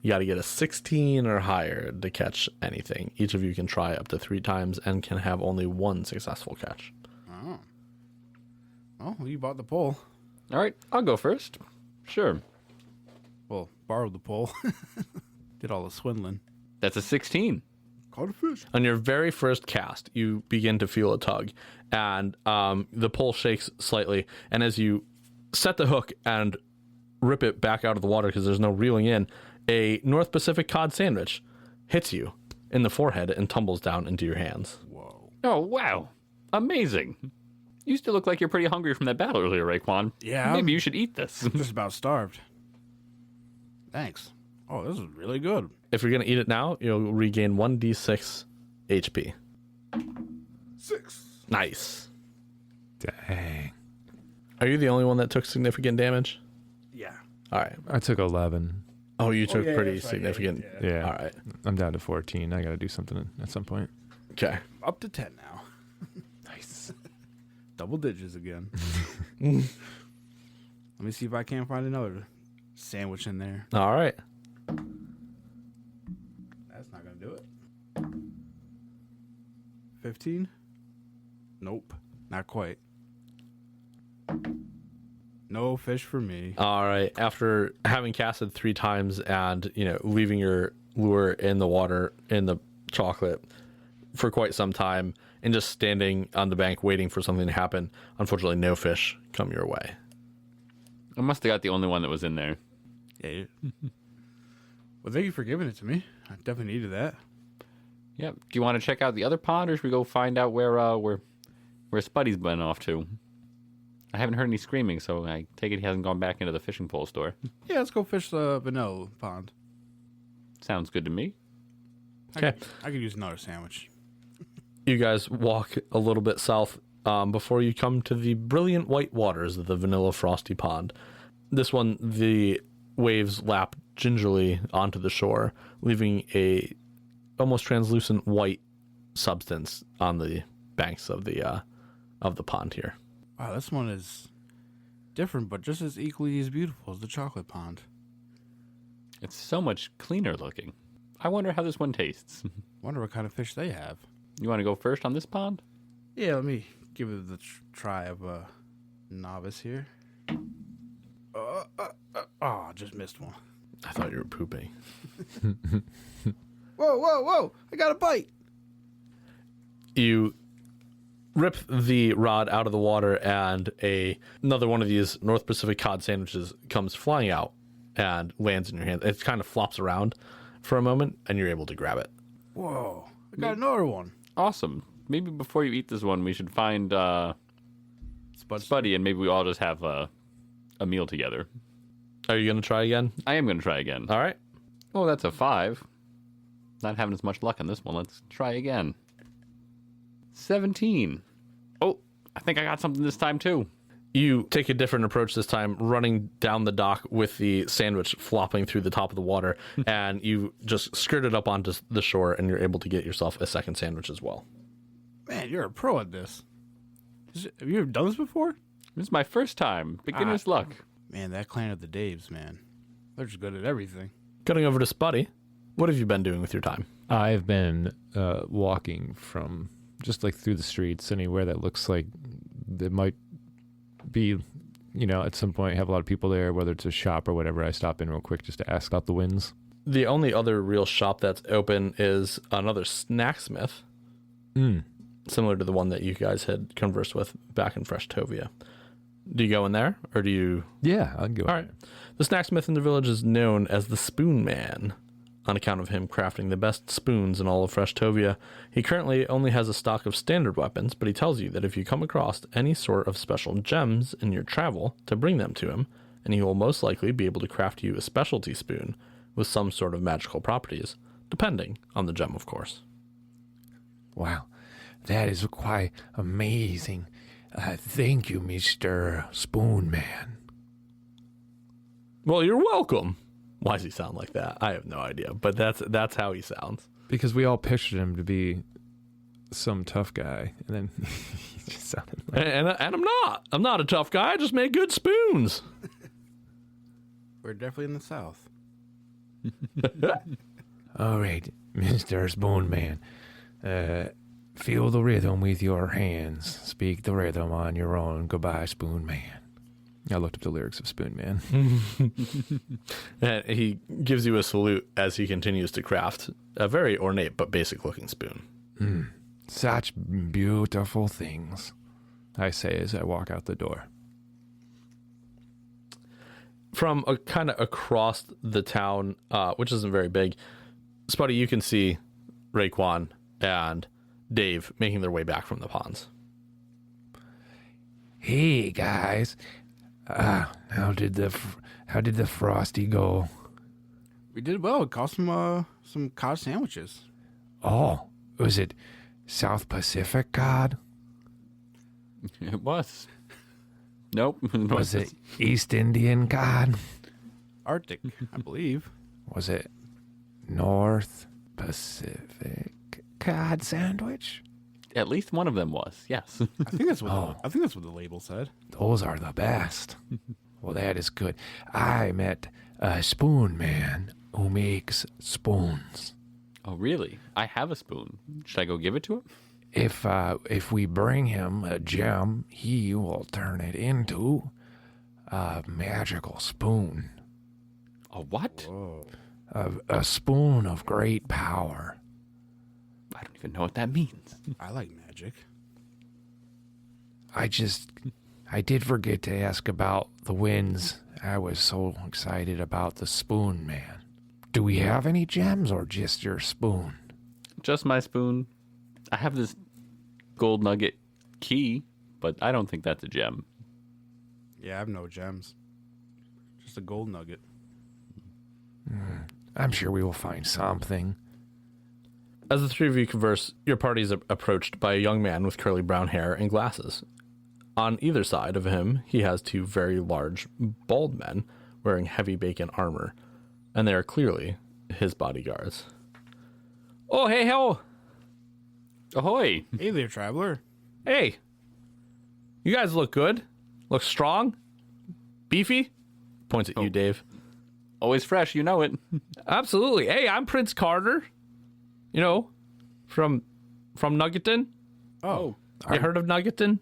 You got to get a 16 or higher to catch anything. Each of you can try up to 3 times and can have only 1 successful catch. Oh. Oh, well, you bought the pole. All right, I'll go first. Sure. Well, borrowed the pole. Did all the swindling. That's a 16. Caught a fish. On your very first cast, you begin to feel a tug, and the pole shakes slightly. And as you set the hook and rip it back out of the water because there's no reeling in, a North Pacific cod sandwich hits you in the forehead and tumbles down into your hands. Whoa. Oh, wow. Amazing. You still look like you're pretty hungry from that battle earlier, Raekwon. Yeah, Maybe I'm you should eat this. just about starved. Thanks. Oh, this is really good. If you're going to eat it now, you'll regain 1d6 HP. 6. Nice. Dang. Are you the only one that took significant damage? Yeah. All right. I took 11. Oh, you took yeah, pretty that's right. significant. Yeah. All right. I'm down to 14. I got to do something at some point. Okay. Up to 10 now. Nice. Double digits again. Let me see if I can't find another sandwich in there. All right. That's not going to do it. 15? Nope. Not quite. No fish for me. All right. After having casted 3 times and, leaving your lure in the water, in the chocolate for quite some time and just standing on the bank waiting for something to happen, unfortunately, no fish come your way. I must have got the only one that was in there. Yeah. Well, thank you for giving it to me. I definitely needed that. Yeah. Do you want to check out the other pond, or should we go find out where Spuddy's been off to? I haven't heard any screaming, so I take it he hasn't gone back into the fishing pole store. Yeah, let's go fish the vanilla pond. Sounds good to me. Okay. I could use another sandwich. You guys walk a little bit south before you come to the brilliant white waters of the Vanilla Frosty Pond. This one, the waves lap gingerly onto the shore, leaving a almost translucent white substance on the banks of the pond here. Wow, this one is different, but just as equally as beautiful as the chocolate pond. It's so much cleaner looking. I wonder how this one tastes. Wonder what kind of fish they have. You want to go first on this pond? Yeah, let me give it the try of a novice here. Just missed one. I thought you were pooping. Whoa! I got a bite. You rip the rod out of the water, and another one of these North Pacific cod sandwiches comes flying out and lands in your hand. It kind of flops around for a moment, and you're able to grab it. Whoa! I got another one. Awesome. Maybe before you eat this one, we should find Spuddy, and maybe we all just have a meal together. Are you going to try again? I am going to try again. All right. Oh, that's a 5. Not having as much luck on this one. Let's try again. 17. Oh, I think I got something this time, too. You take a different approach this time, running down the dock with the sandwich flopping through the top of the water, and you just skirt it up onto the shore, and you're able to get yourself a second sandwich as well. Man, you're a pro at this. Have you ever done this before? This is my first time. Beginner's luck. Man, that clan of the Daves, man. They're just good at everything. Cutting over to Spuddy, what have you been doing with your time? I've been walking from just like through the streets, anywhere that looks like it might be, at some point have a lot of people there, whether it's a shop or whatever. I stop in real quick just to ask about the winds. The only other real shop that's open is another snacksmith, similar to the one that you guys had conversed with back in Freshtovia. Do you go in there, or do you... Yeah, I'll go. All right. The snacksmith in the village is known as the Spoon Man, on account of him crafting the best spoons in all of Freshtovia. He currently only has a stock of standard weapons, but he tells you that if you come across any sort of special gems in your travel, to bring them to him, and he will most likely be able to craft you a specialty spoon with some sort of magical properties, depending on the gem, of course. Wow, that is quite amazing. Thank you, Mr. Spoonman. Well, you're welcome. Why does he sound like that? I have no idea, but that's how he sounds. Because we all pictured him to be some tough guy, and then he just sounded like... And I'm not. I'm not a tough guy. I just make good spoons. We're definitely in the South. All right, Mr. Spoonman. Feel the rhythm with your hands. Speak the rhythm on your own. Goodbye, Spoonman. I looked up the lyrics of Spoon Man. And he gives you a salute as he continues to craft a very ornate but basic-looking spoon. Such beautiful things. I say as I walk out the door. From a kind of across the town, which isn't very big, Spuddy, you can see Raekwon and Dave making their way back from the ponds. Hey, guys. How did the Frosty go? We did well. It cost some cod sandwiches. Oh, was it South Pacific cod? It was. Nope. Was it East Indian cod? Arctic, I believe. Was it North Pacific cod sandwich? At least one of them was, yes. I think that's what the label said. Those are the best. Well, that is good. I met a spoon man who makes spoons. Oh, really? I have a spoon. Should I go give it to him? If we bring him a gem, he will turn it into a magical spoon. A what? Whoa. A spoon of great power. I don't even know what that means. I like magic. I did forget to ask about the winds. I was so excited about the spoon man. Do we have any gems or just your spoon? Just my spoon. I have this gold nugget key, but I don't think that's a gem. Yeah, I have no gems. Just a gold nugget. I'm sure we will find something. As the three of you converse, your party is approached by a young man with curly brown hair and glasses. On either side of him, he has two very large, bald men wearing heavy bacon armor, and they are clearly his bodyguards. Oh, hey, ho! Ahoy! Hey there, traveler. Hey! You guys look good. Look strong. Beefy. Points at you, Dave. Always fresh, you know it. Absolutely. Hey, I'm Prince Carter. You know, from Nuggeton. Oh. You heard of Nuggeton?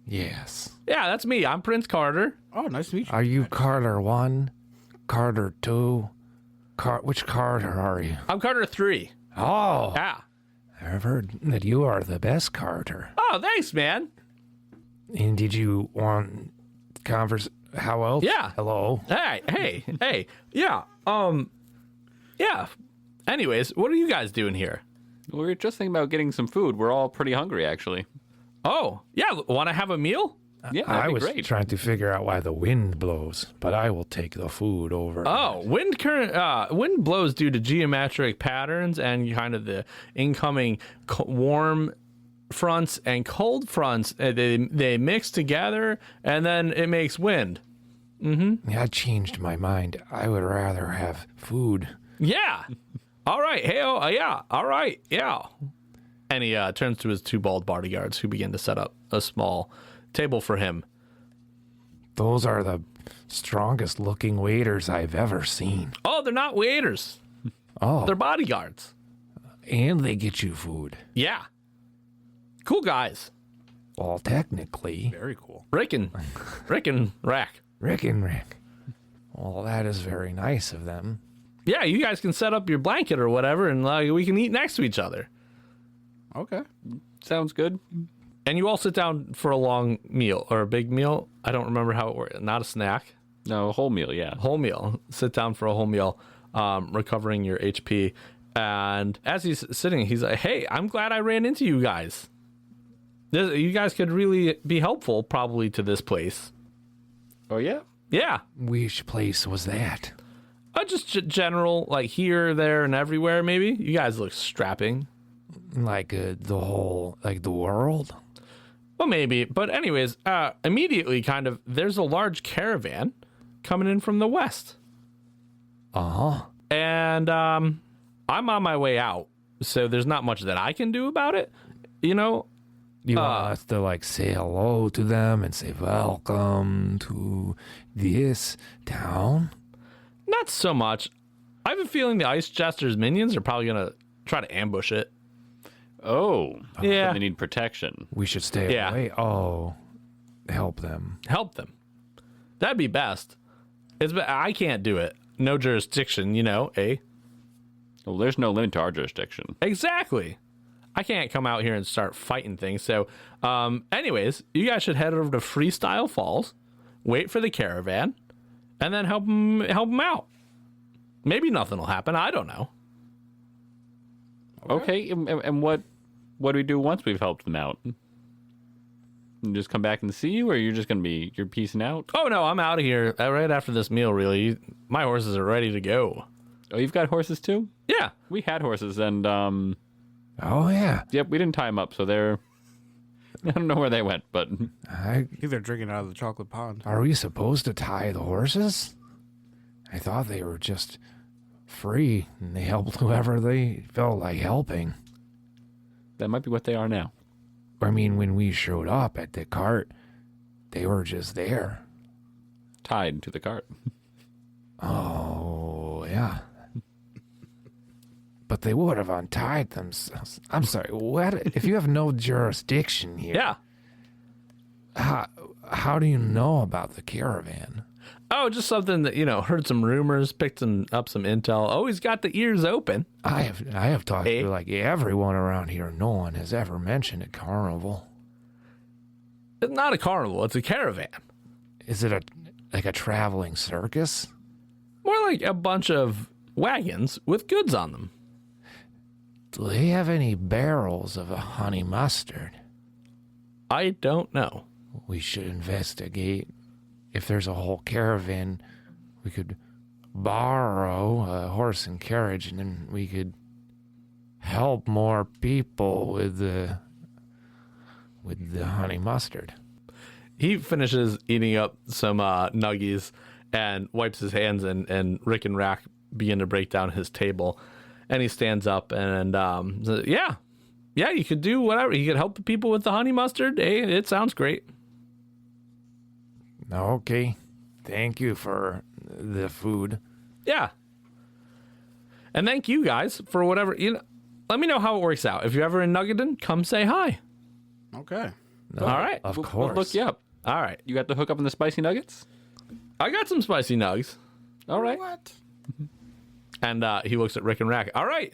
Yes. Yeah, that's me. I'm Prince Carter. Oh, nice to meet you. Are you Carter 1? Carter 2? Which Carter are you? I'm Carter 3. Oh, Yeah. I've heard that you are the best Carter. Oh, thanks, man. And did you want how else? Yeah. Hello. Hey. Yeah. Yeah. Anyways, what are you guys doing here? We were just thinking about getting some food. We're all pretty hungry, actually. Oh, yeah. Want to have a meal? Yeah, I that'd be was great. trying to figure out why the wind blows, but I will take the food over. Oh, wind blows due to geometric patterns and kind of the incoming warm fronts and cold fronts. They mix together, and then it makes wind. I changed my mind. I would rather have food. Yeah. All right. Hey, yeah. All right. Yeah. And he turns to his two bald bodyguards who begin to set up a small table for him. Those are the strongest looking waiters I've ever seen. Oh, they're not waiters. Oh, They're bodyguards. and they get you food. Yeah. Cool guys. Well, technically, Very cool. Rick and Rack. Rick and Rick. Well, that is very nice of them. Yeah, you guys can set up your blanket or whatever, and we can eat next to each other. Okay. Sounds good. And you all sit down for a long meal or a big meal. I don't remember how it works. Not a snack. No, a whole meal, yeah. Whole meal. Sit down for a whole meal, recovering your HP. And as he's sitting, he's like, "Hey, I'm glad I ran into you guys. You guys could really be helpful, probably, to this place." Oh, yeah? Yeah. Which place was that? Just general, like here, there, and everywhere, maybe. You guys look strapping. Like the whole, like the world? Well, maybe. But anyways, immediately, kind of, there's a large caravan coming in from the west. Uh-huh. And I'm on my way out, so there's not much that I can do about it. You know? You want us to, like, say hello to them and say, welcome to this town? Not so much. I have a feeling the Ice Jester's minions are probably going to try to ambush it. Oh. Yeah. So they need protection. We should stay Yeah. away. Oh, help them. Help them. That'd be best. I can't do it. No jurisdiction, eh? Well, there's no limit to our jurisdiction. Exactly. I can't come out here and start fighting things. So, anyways, you guys should head over to Freestyle Falls, wait for the caravan, and then help them out. Maybe nothing will happen. I don't know. Okay, and what do we do once we've helped them out? And just come back and see you, or you're just going to be, you're peacing out? Oh, no, I'm out of here right after this meal, really. My horses are ready to go. Oh, you've got horses too? Yeah. We had horses, and, Oh, yeah. yep, we didn't tie them up, so they're, I don't know where they went, but I think they're drinking out of the chocolate pond. Are we supposed to tie the horses? I thought they were just free and they helped whoever they felt like helping. that might be what they are now. I mean, when we showed up at the cart, they were just there. Tied to the cart. Oh, yeah. But they would have untied themselves. I'm sorry, what? If you have no jurisdiction here, Yeah. how do you know about the caravan? Oh, just something that, heard some rumors, picked up some intel. Always got the ears open. I have talked Hey. to like everyone around here. No one has ever mentioned a carnival. It's not a carnival, it's a caravan. Is it like a traveling circus? More like a bunch of wagons with goods on them. Do they have any barrels of a honey mustard? I don't know. We should investigate. If there's a whole caravan, we could borrow a horse and carriage, and then we could help more people with the honey mustard. He finishes eating up some nuggies and wipes his hands, and Rick and Rack begin to break down his table. And he stands up and says, yeah, you could do whatever. You could help the people with the honey mustard. Hey, it sounds great. Okay. Thank you for the food. Yeah. And thank you guys for whatever, let me know how it works out. If you're ever in Nuggeton, come say hi. Okay. No, All right. Of We'll course. look you up. All right. You got the hook up in the spicy nuggets? I got some spicy nugs. All right. What? And he looks at Rick and Rack. All right.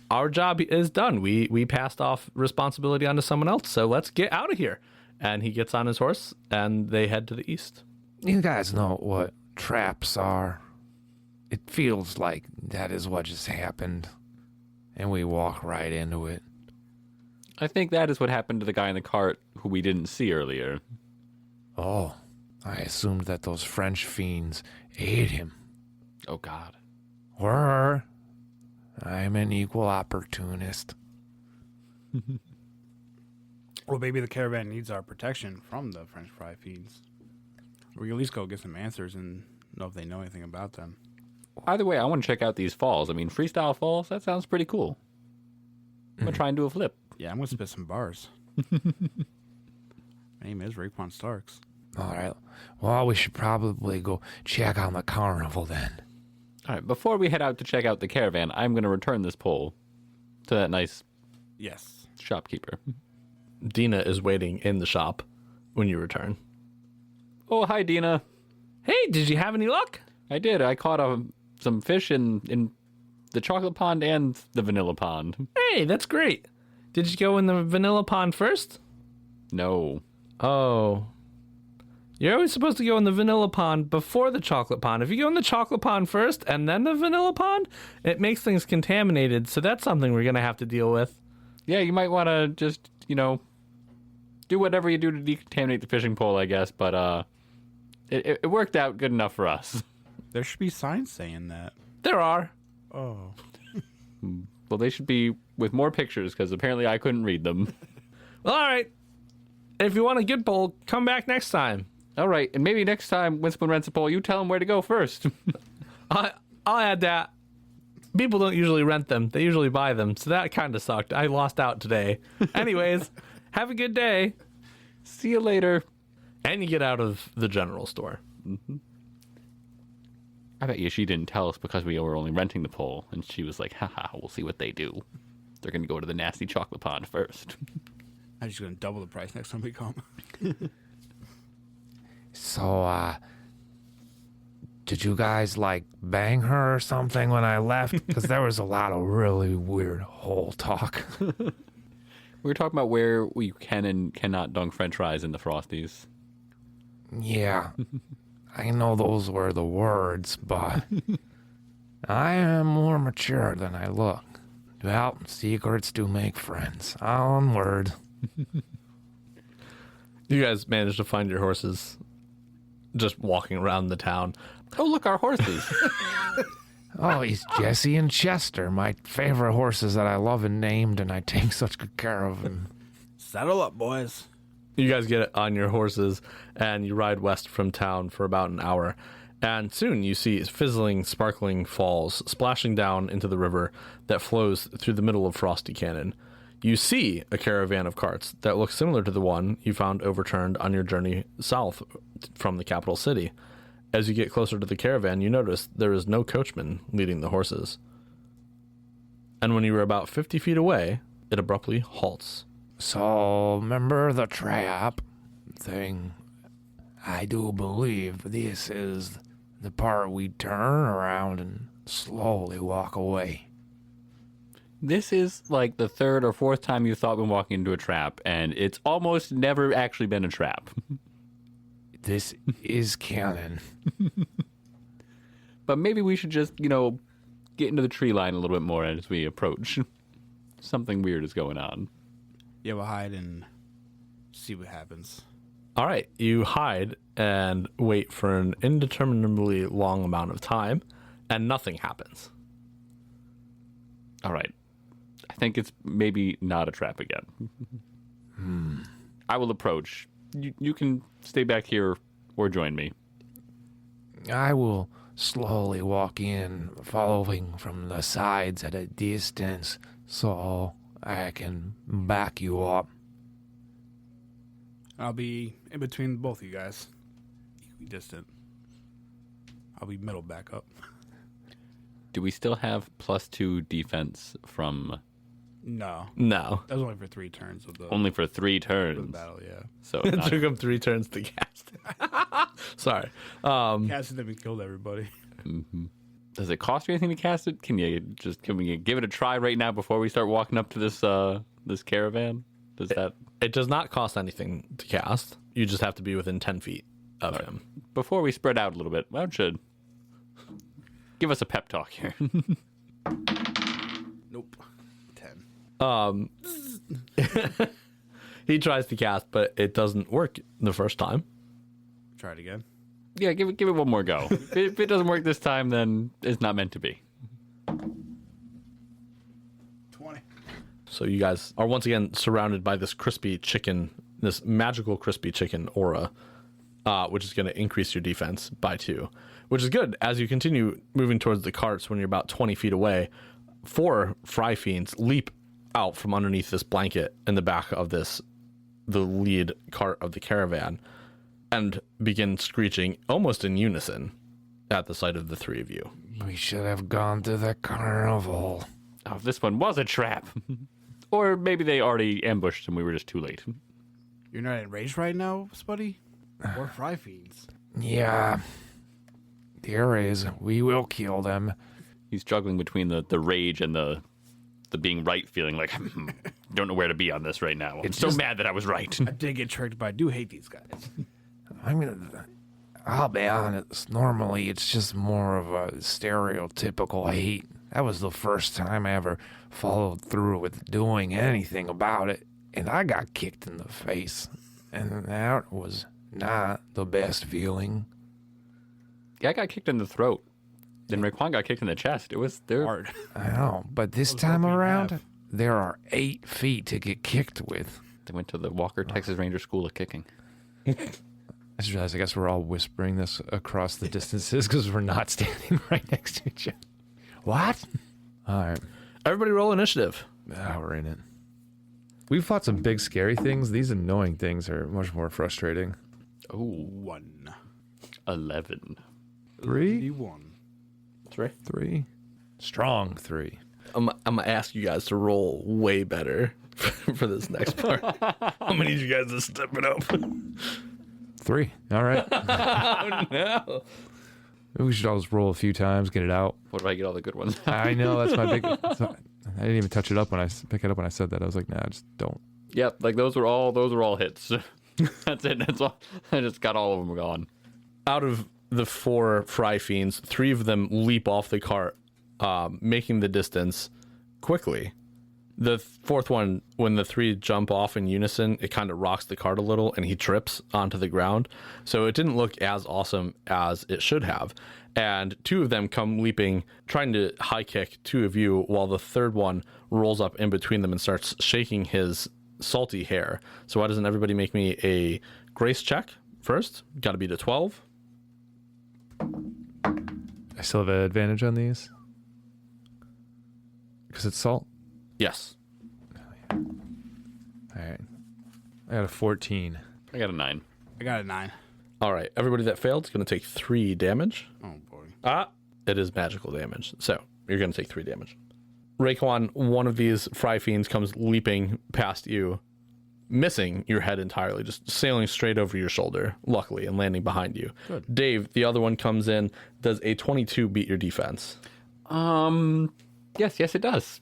Our job is done. We passed off responsibility onto someone else, so let's get out of here. And he gets on his horse, and they head to the east. You guys know what traps are. It feels like that is what just happened. And we walk right into it. I think that is what happened to the guy in the cart who we didn't see earlier. Oh, I assumed that those French fiends ate him. Oh, God. Or I'm an equal opportunist. Well, maybe the caravan needs our protection from the French Fry Fiends. We can at least go get some answers and know if they know anything about them. Either way, I want to check out these falls. I mean, freestyle falls, that sounds pretty cool. I'm going to try and do a flip. Yeah, I'm going to spit some bars. My name is Raekwon Starks. All right. Well, we should probably go check on the carnival then. All right, before we head out to check out the caravan, I'm going to return this pole to that nice Yes. shopkeeper. Dina is waiting in the shop when you return. Oh, hi, Dina. Hey, did you have any luck? I did. I caught some fish in the chocolate pond and the vanilla pond. Hey, that's great. Did you go in the vanilla pond first? No. Oh. You're always supposed to go in the vanilla pond before the chocolate pond. If you go in the chocolate pond first and then the vanilla pond, it makes things contaminated. So that's something we're going to have to deal with. Yeah, you might want to just, do whatever you do to decontaminate the fishing pole, I guess. But it worked out good enough for us. There should be signs saying that. There are. Oh. Well, they should be with more pictures because apparently I couldn't read them. Well, all right. If you want a good pole, come back next time. All right, and maybe next time Winspoon rents a pole, you tell him where to go first. I'll add that. People don't usually rent them. They usually buy them. So that kind of sucked. I lost out today. Anyways, have a good day. See you later. And you get out of the general store. I bet you she didn't tell us because we were only renting the pole, and she was like, haha, we'll see what they do. They're going to go to the nasty chocolate pond first. I'm just going to double the price next time we come. So, did you guys, bang her or something when I left? Because there was a lot of really weird whole talk. We were talking about where we can and cannot dunk french fries in the Frosties. Yeah, I know those were the words, but I am more mature than I look. Well, secrets do make friends. Onward. You guys managed to find your horses just walking around the town. Oh, look, our horses. Oh, he's Jesse and Chester, my favorite horses that I love and named, and I take such good care of them. Saddle up, boys. You guys get on your horses and you ride west from town for about an hour. And soon you see fizzling, sparkling falls splashing down into the river that flows through the middle of Frosty Canyon. You see a caravan of carts that looks similar to the one you found overturned on your journey south from the capital city. As you get closer to the caravan, you notice there is no coachman leading the horses. And when you were about 50 feet away, it abruptly halts. So, remember the trap thing? I do believe this is the part we turn around and slowly walk away. This is like the third or fourth time you thought we've been walking into a trap, and it's almost never actually been a trap. This is canon. But maybe we should just, get into the tree line a little bit more as we approach. Something weird is going on. Yeah, we'll hide and see what happens. All right, you hide and wait for an indeterminably long amount of time, and nothing happens. All right. I think it's maybe not a trap again. I will approach. You can stay back here or join me. I will slowly walk in, following from the sides at a distance, so I can back you up. I'll be in between both of you guys. Distant. I'll be middle back up. Do we still have +2 defense from... No. No. That was only for 3 turns of the, Only for 3 of the turns. battle, yeah. So It not- took him 3 turns to cast. Sorry. Casted them and killed everybody. does it cost you anything to cast it? Can we give it a try right now before we start walking up to this caravan? Does that... It does not cost anything to cast. You just have to be within 10 feet of him. Before we spread out a little bit, why don't you give us a pep talk here? Nope. 10. He tries to cast, but it doesn't work the first time. Try it again. Yeah, give it one more go. If it doesn't work this time, then it's not meant to be. 20. So you guys are once again surrounded by this crispy chicken, this magical crispy chicken aura, which is going to increase your defense by 2, which is good. As you continue moving towards the carts, when you're about 20 feet away, 4 Fry Fiends leap out from underneath this blanket in the back of the lead cart of the caravan, and begin screeching almost in unison at the sight of the 3 of you. We should have gone to the carnival. Oh, this one was a trap. Or maybe they already ambushed and we were just too late. You're not enraged right now, Spuddy? Or Fry Fiends? Yeah. There is. We will kill them. He's juggling between the rage and the being right feeling like, don't know where to be on this right now. I'm It's so just- mad that I was right. I did get tricked, but I do hate these guys. I'll be honest. Normally, it's just more of a stereotypical hate. That was the first time I ever followed through with doing anything about it, and I got kicked in the face, and that was not the best feeling. Yeah, I got kicked in the throat. Then Raekwon got kicked in the chest. It was there. Hard. I know, but this time hoping you around, have. there are 8 feet to get kicked with. They went to the Walker Texas Ranger School of Kicking. I just realized I guess we're all whispering this across the distances because we're not standing right next to each other. What? All right. Everybody roll initiative. Now we're in it. We've fought some big scary things. These annoying things are much more frustrating. Oh, 1. 11. 3? 1. 3. Strong 3. I'm gonna ask you guys to roll way better for this next part. I'm gonna need you guys to step it up. 3. All right. Oh no! Maybe we should all just roll a few times, get it out. What do I get all the good ones? I know that's my big. I didn't even touch it up when I pick it up when I said that. I was like, nah, just don't. Yep, like those were all hits. That's it. That's all. I just got all of them gone. Out of the 4 Fry Fiends, 3 of them leap off the cart, making the distance quickly. The 4th one, when the 3 jump off in unison, it kind of rocks the cart a little, and he trips onto the ground. So it didn't look as awesome as it should have. And 2 of them come leaping, trying to high kick 2 of you, while the 3rd one rolls up in between them and starts shaking his salty hair. So why doesn't everybody make me a grace check first? Got to be to 12. I still have an advantage on these because it's salt. Yes. All right. I got a 14. I got a 9. I got a 9. All right. Everybody that failed is going to take 3 damage. Oh, boy. It is magical damage. So you're going to take 3 damage. Raekwon, one of these Fry Fiends comes leaping past you, missing your head entirely, just sailing straight over your shoulder, luckily, and landing behind you. Good. Dave, the other one comes in. Does a 22 beat your defense? Yes, it does.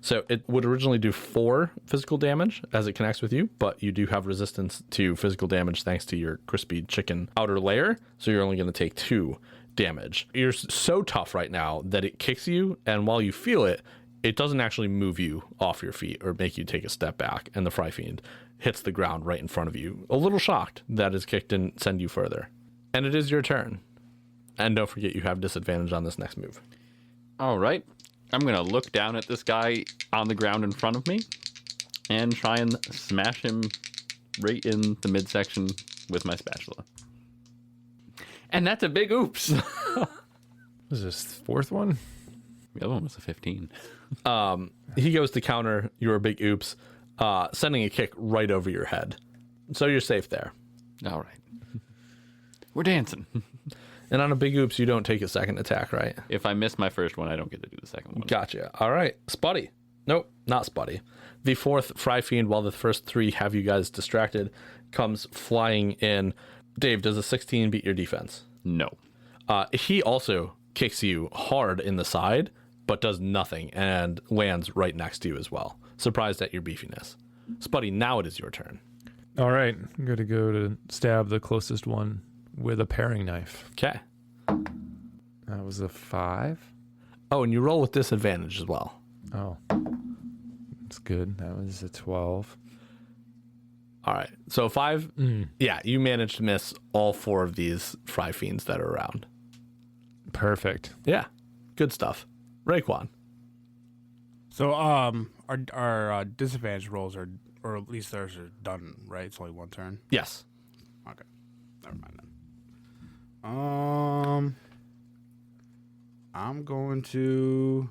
So it would originally do 4 physical damage as it connects with you, but you do have resistance to physical damage thanks to your crispy chicken outer layer, so you're only going to take 2 damage. You're so tough right now that it kicks you, and while you feel it, it doesn't actually move you off your feet or make you take a step back, and the Fry Fiend hits the ground right in front of you, a little shocked that his kick didn't send you further. And it is your turn. And don't forget you have disadvantage on this next move. All right. I'm going to look down at this guy on the ground in front of me and try and smash him right in the midsection with my spatula. And that's a big oops. Was this the fourth one? The other one was a 15. He goes to counter your big oops, sending a kick right over your head. So you're safe there. All right. We're dancing. And on a big oops, you don't take a second attack, right? If I miss my first one, I don't get to do the second one. Gotcha. All right. Spuddy. Nope, not Spuddy. The fourth Fry Fiend, while the first three have you guys distracted, comes flying in. Dave, does a 16 beat your defense? No. He also kicks you hard in the side, but does nothing and lands right next to you as well. Surprised at your beefiness. Spuddy, now it is your turn. All right. I'm going to go to stab the closest one with a paring knife. Okay. That was a 5. Oh, and you roll with disadvantage as well. Oh. That's good. That was a 12. All right. So 5. Yeah, you managed to miss all 4 of these Fry Fiends that are around. Perfect. Yeah. Good stuff. Raekwon. So our disadvantage rolls are, or at least theirs are done, right? It's only one turn. Yes. Okay. Never mind then. I'm going to.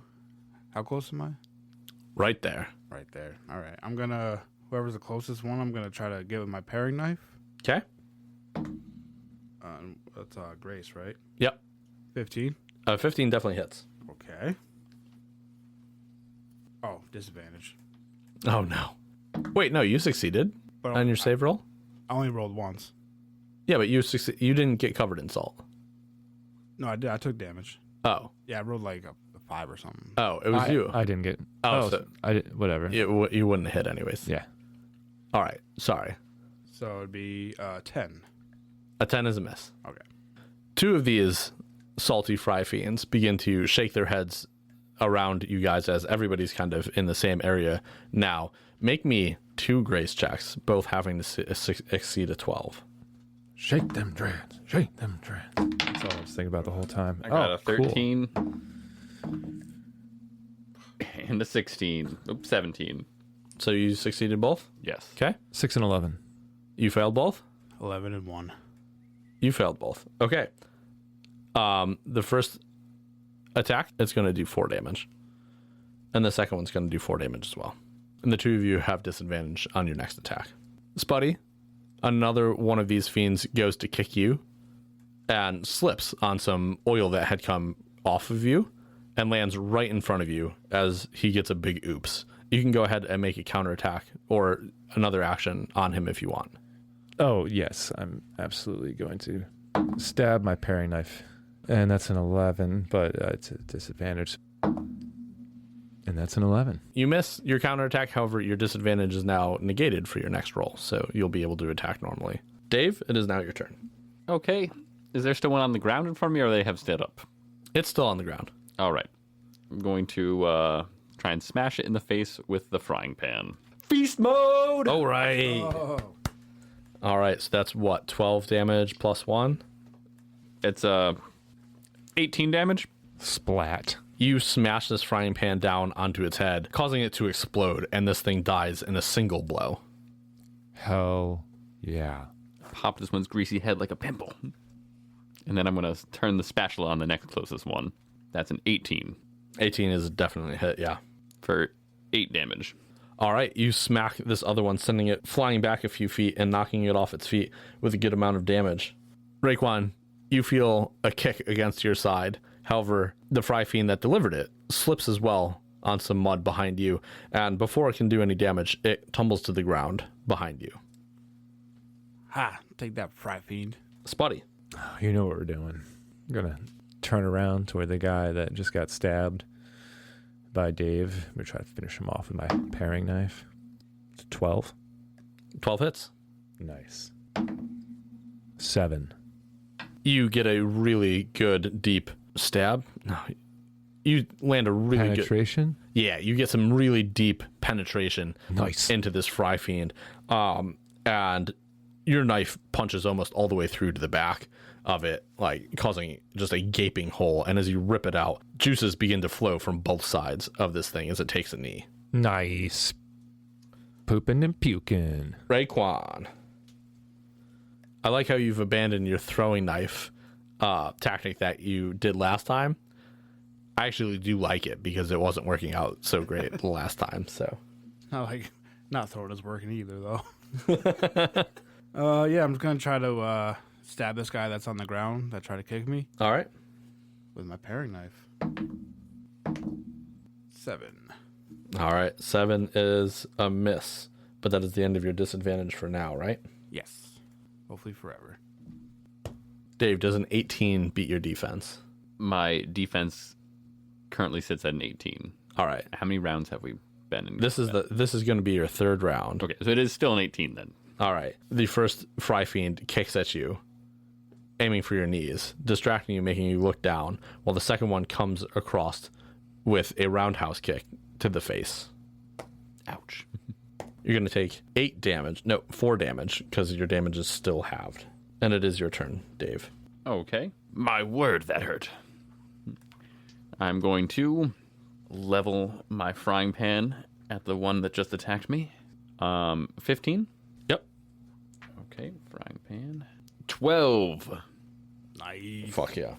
How close am I? Right there. Right there. All right. I'm gonna. Whoever's the closest one, I'm gonna try to get with my paring knife. Okay. That's Grace, right? Yep. 15. 15 definitely hits. Okay. Oh, disadvantage. Oh, no. Wait, no, you succeeded But on your save roll? I only rolled once. Yeah, but you didn't get covered in salt. No, I did. I took damage. Oh. Yeah, I rolled like a 5 or something. Oh, it was you. I didn't get. Oh, so- I did, whatever. You wouldn't hit anyways. Yeah. All right. Sorry. So it'd be 10. A 10 is a miss. Okay. 2 of these salty Fry Fiends begin to shake their heads around you guys as everybody's kind of in the same area now. Make me 2 grace checks, both having to exceed a 12. Shake them dreads. Shake them dreads. That's all I was thinking about the whole time. I got a cool. 13 and a 16. Oops, 17. So you succeeded both? Yes. Okay. 6 and 11. You failed both? 11 and 1. You failed both. Okay. The first attack, it's going to do 4 damage. And the second one's going to do 4 damage as well. And the 2 of you have disadvantage on your next attack. Spuddy, another one of these fiends goes to kick you and slips on some oil that had come off of you and lands right in front of you as he gets a big oops. You can go ahead and make a counterattack or another action on him if you want. Oh, yes. I'm absolutely going to stab my paring knife. And that's an 11, but it's a disadvantage. And that's an 11. You miss your counterattack, however, your disadvantage is now negated for your next roll, so you'll be able to attack normally. Dave, it is now your turn. Okay. Is there still one on the ground in front of me, or they have stood up? It's still on the ground. All right. I'm going to try and smash it in the face with the frying pan. Feast mode! All right. All right, so that's what, 12 damage plus 1? It's 18 damage. Splat. You smash this frying pan down onto its head, causing it to explode, and this thing dies in a single blow. Hell yeah. Pop this one's greasy head like a pimple. And then I'm going to turn the spatula on the next closest one. That's an 18 18 is definitely a hit, yeah. for 8 damage. All right, you smack this other one, sending it flying back a few feet and knocking it off its feet with a good amount of damage. Raekwon, you feel a kick against your side. However, the Fry Fiend that delivered it slips as well on some mud behind you, and before it can do any damage, it tumbles to the ground behind you. Ha! Take that, Fry Fiend. Spuddy. You know what we're doing. I'm going to turn around to where the guy that just got stabbed by Dave. I'm going to try to finish him off with my paring knife. It's 12. 12 hits. Nice. 7. You get a really good deep stab. No, you land a really Penetration? good... Yeah, you get some really deep penetration Nice. into this Fry Fiend. And your knife punches almost all the way through to the back of it, like causing just a gaping hole. And as you rip it out, juices begin to flow from both sides of this thing as it takes a knee. Nice. Pooping and puking. Raekwon. I like how you've abandoned your throwing knife tactic that you did last time. I actually do like it because it wasn't working out so great the last time. So, Not throwing is working either, though. Yeah, I'm just gonna try to stab this guy that's on the ground that tried to kick me all right. with my paring knife. 7. All right. 7 is a miss, but that is the end of your disadvantage for now, right? Yes. Hopefully forever. Dave, does an 18 beat your defense? My defense currently sits at an 18. All right. How many rounds have we been in? This is going to be your third round. Okay, so it is still an 18 then. All right. The first Fry Fiend kicks at you, aiming for your knees, distracting you, making you look down, while the second one comes across with a roundhouse kick to the face. Ouch. You're going to take 4 damage, because your damage is still halved. And it is your turn, Dave. Okay. My word, that hurt. I'm going to level my frying pan at the one that just attacked me. 15? Yep. Okay, frying pan. 12. Nice. Fuck yeah.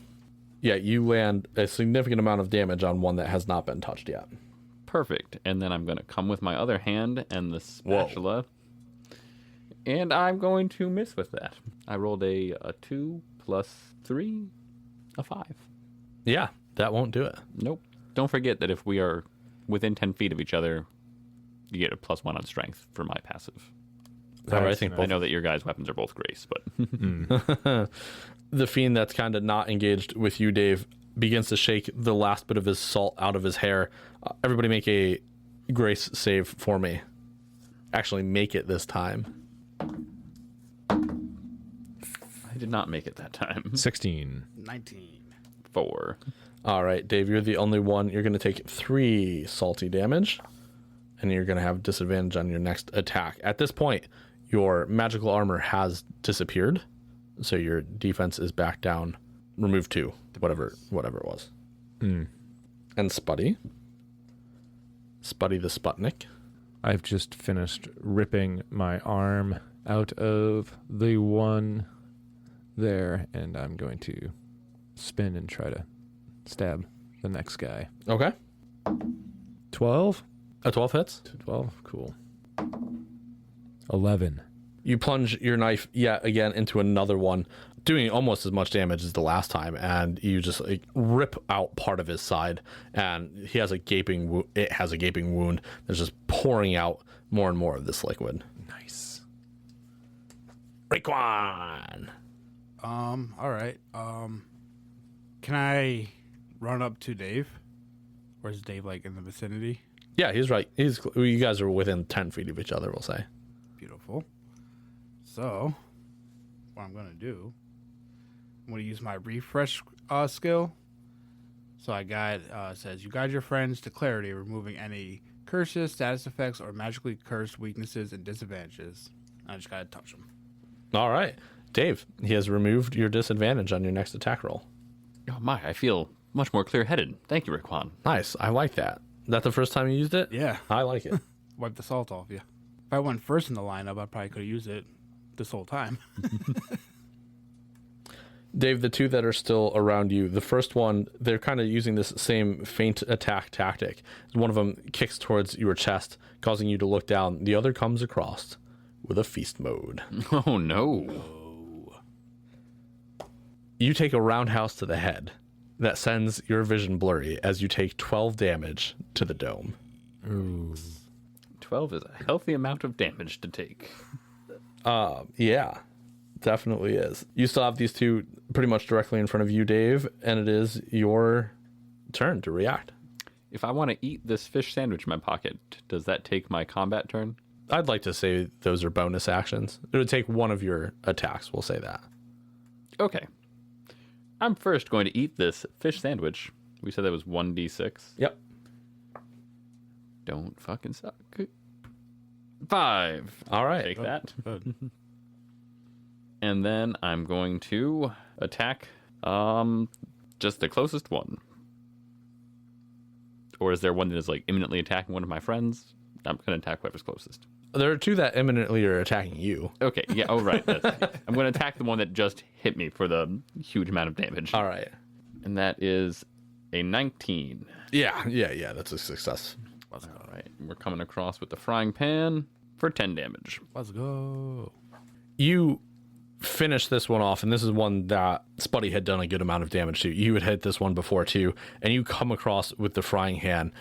Yeah, you land a significant amount of damage on one that has not been touched yet. Perfect. And then I'm going to come with my other hand and the spatula. And I'm going to miss with that. I rolled a 2 plus 3, a 5. Yeah, that won't do it. Nope. Don't forget that if we are within 10 feet of each other, you get a +1 on strength for my passive. All right, I think I both. know that your guys' weapons are both grace, but The fiend that's kind of not engaged with you, Dave, begins to shake the last bit of his salt out of his hair. Everybody make a grace save for me. Actually, make it this time. I did not make it that time. 16. 19. 4. All right, Dave, you're the only one. You're going to take 3 salty damage, and you're going to have disadvantage on your next attack. At this point, your magical armor has disappeared, so your defense is back down. Remove 2, whatever it was. And Spuddy the Sputnik. I've just finished ripping my arm out of the one there, and I'm going to spin and try to stab the next guy. Okay. 12? A 12 hits. 12? Cool. 11. You plunge your knife yet again into another one, doing almost as much damage as the last time, and you just rip out part of his side, and he has a gaping wound that's just pouring out more and more of this liquid. Nice. Raekwon. All right. Can I run up to Dave? Or is Dave like in the vicinity? Yeah, he's right. You guys are within 10 feet of each other, we'll say. Beautiful. So, what I'm gonna do, I'm gonna use my refresh skill. So I guide says you guide your friends to clarity, removing any curses, status effects, or magically cursed weaknesses and disadvantages. I just gotta touch them. All right. Dave, he has removed your disadvantage on your next attack roll. Oh my, I feel much more clear-headed. Thank you, Raekwon. Nice. I like that. Is that the first time you used it? Yeah. I like it. Wipe the salt off you. If I went first in the lineup, I probably could have used it this whole time. Dave, the 2 that are still around you, the first one, they're kind of using this same feint attack tactic. One of them kicks towards your chest, causing you to look down. The other comes across with a feast mode. Oh no. You take a roundhouse to the head that sends your vision blurry as you take 12 damage to the dome. Ooh. 12 is a healthy amount of damage to take. Yeah, definitely is. You still have these 2 pretty much directly in front of you, Dave, and it is your turn to react. If I want to eat this fish sandwich in my pocket, does that take my combat turn? I'd like to say those are bonus actions. It would take one of your attacks, we'll say that. Okay. I'm first going to eat this fish sandwich. We said that was 1d6. Yep. Don't fucking suck. 5. All right. Take that. Good. And then I'm going to attack just the closest one. Or is there one that is like imminently attacking one of my friends? I'm going to attack whoever's closest. There are two that imminently are attacking you. Okay, yeah, oh right. I'm going to attack the one that just hit me for the huge amount of damage. All right. And that is a 19. Yeah, that's a success. All right, we're coming across with the frying pan for 10 damage. Let's go. You finish this one off, and this is one that Spuddy had done a good amount of damage to. You had hit this one before too, and you come across with the frying pan,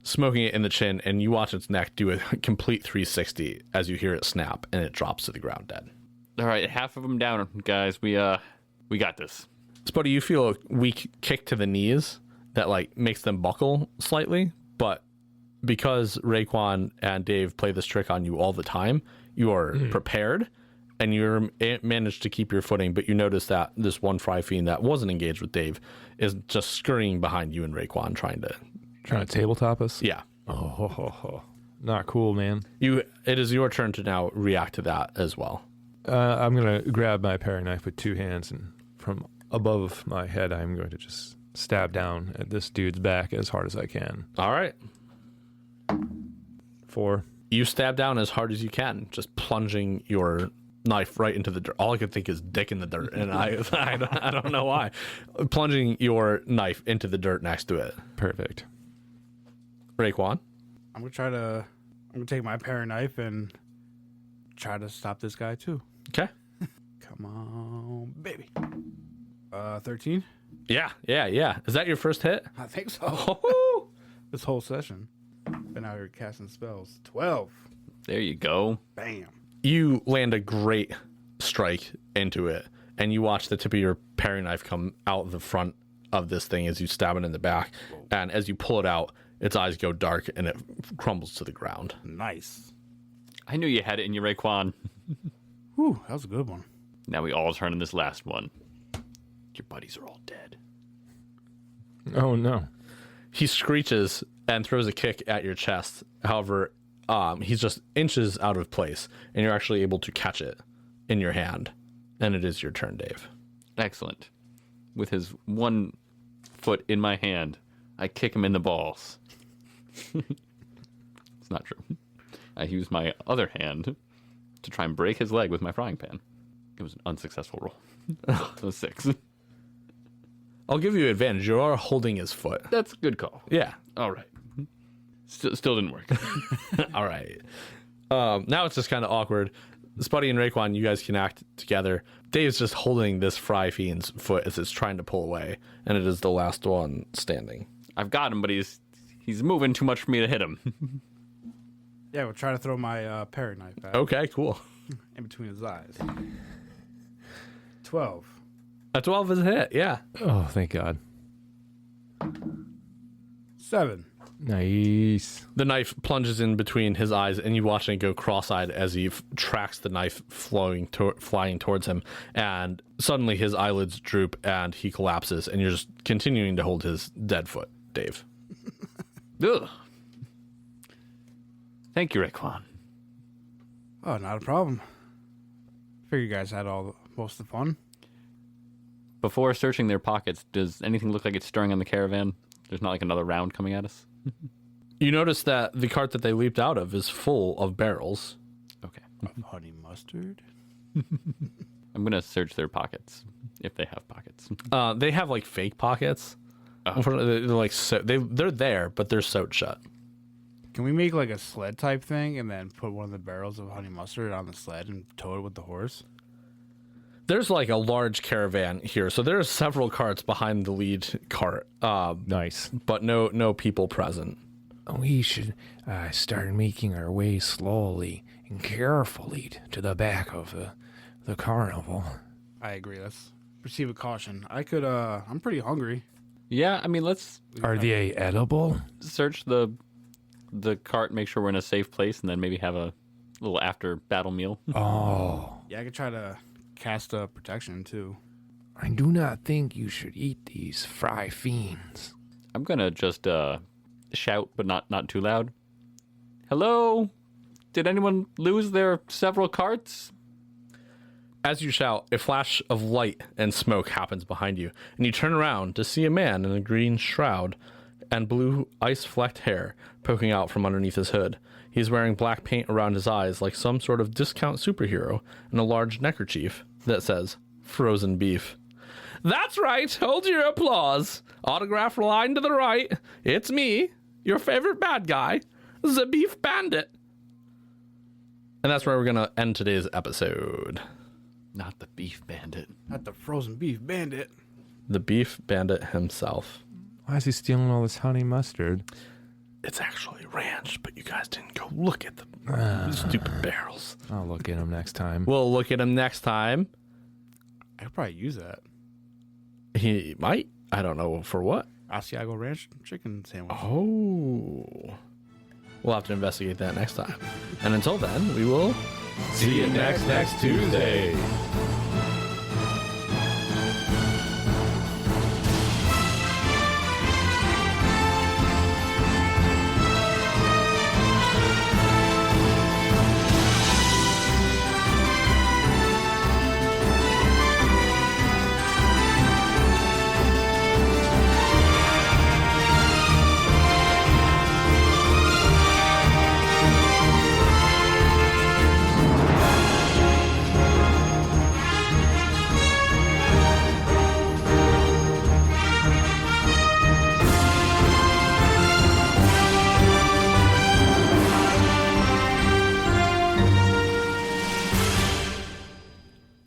smoking it in the chin, and you watch its neck do a complete 360 as you hear it snap, and it drops to the ground dead. All right, half of them down, guys. We got this. Spuddy, you feel a weak kick to the knees that like makes them buckle slightly, but because Raekwon and Dave play this trick on you all the time, you are prepared and you're managed to keep your footing, but you notice that this one Fry Fiend that wasn't engaged with Dave is just scurrying behind you and Raekwon trying to tabletop us? Yeah. Oh, not cool, man. It is your turn to now react to that as well. I'm going to grab my paring knife with two hands, and from above my head, I'm going to just stab down at this dude's back as hard as I can. All right. 4. You stab down as hard as you can, just plunging your knife right into the dirt. All I could think is dick in the dirt, and I don't know why. Plunging your knife into the dirt next to it. Perfect. Raekwon? I'm gonna take my paring knife and try to stop this guy too. Okay. Come on, baby. 13? Yeah. Is that your first hit? I think so. Oh, This whole session. Been out here casting spells. 12. There you go. Bam. you land a great strike into it, and you watch the tip of your paring knife come out the front of this thing as you stab it in the back. And as you pull it out, its eyes go dark and it crumbles to the ground. Nice. I knew you had it in your Raekwon. Whew, that was a good one. Now we all turn in this last one. Your buddies are all dead. Oh, no. He screeches and throws a kick at your chest. However, he's just inches out of place, and you're actually able to catch it in your hand. And it is your turn, Dave. Excellent. With his one foot in my hand, I kick him in the balls. It's not true. I use my other hand to try and break his leg with my frying pan. It was an unsuccessful roll. It was 6. I'll give you advantage. You are holding his foot. That's a good call. Yeah. All right. Still didn't work. All right. Now it's just kind of awkward. Spuddy and Raekwon, you guys can act together. Dave's just holding this Fry Fiend's foot as it's trying to pull away, and it is the last one standing. I've got him, but he's moving too much for me to hit him. Yeah, we'll try to throw my paring knife back Okay, cool. in between his eyes. 12. A 12 is a hit, yeah. Oh, thank God. 7. Nice. The knife plunges in between his eyes, and you watch it go cross-eyed as he tracks the knife flying towards him. And suddenly his eyelids droop, and he collapses, and you're just continuing to hold his dead foot, Dave. Ugh. Thank you, Raekwon. Oh, not a problem. Figure you guys had most of the fun. Before searching their pockets, does anything look like it's stirring on the caravan? There's not like another round coming at us? You notice that the cart that they leaped out of is full of barrels. Okay. Of honey mustard? I'm going to search their pockets, if they have pockets. They have like fake pockets. Oh. They're like they're there, but they're sewed shut. Can we make like a sled type thing and then put one of the barrels of honey mustard on the sled and tow it with the horse? There's like a large caravan here, so there are several carts behind the lead cart. Nice. But no people present. We should start making our way slowly and carefully to the back of the carnival. I agree. Let's proceed with caution. I'm pretty hungry. Yeah, I mean, let's Are they edible? search the cart, make sure we're in a safe place, and then maybe have a little after-battle meal. Oh, Yeah, I could try to cast a protection too. I do not think you should eat these Fry Fiends. I'm going to just shout, but not too loud. Hello? Did anyone lose their several carts? As you shout, a flash of light and smoke happens behind you, and you turn around to see a man in a green shroud and blue ice-flecked hair poking out from underneath his hood. He's wearing black paint around his eyes like some sort of discount superhero, and a large neckerchief that says, "Frozen Beef." That's right, hold your applause. Autograph line to the right. It's me, your favorite bad guy, the Beef Bandit. And that's where we're going to end today's episode. Not the beef bandit. Not the frozen beef bandit. The Beef Bandit himself. Why is he stealing all this honey mustard? It's actually ranch, but you guys didn't go look at the stupid barrels. I'll look at him next time. We'll look at him next time. I could probably use that. He might. I don't know for what. Asiago Ranch chicken sandwich. Oh. We'll have to investigate that next time. And until then, we will See you next Tuesday.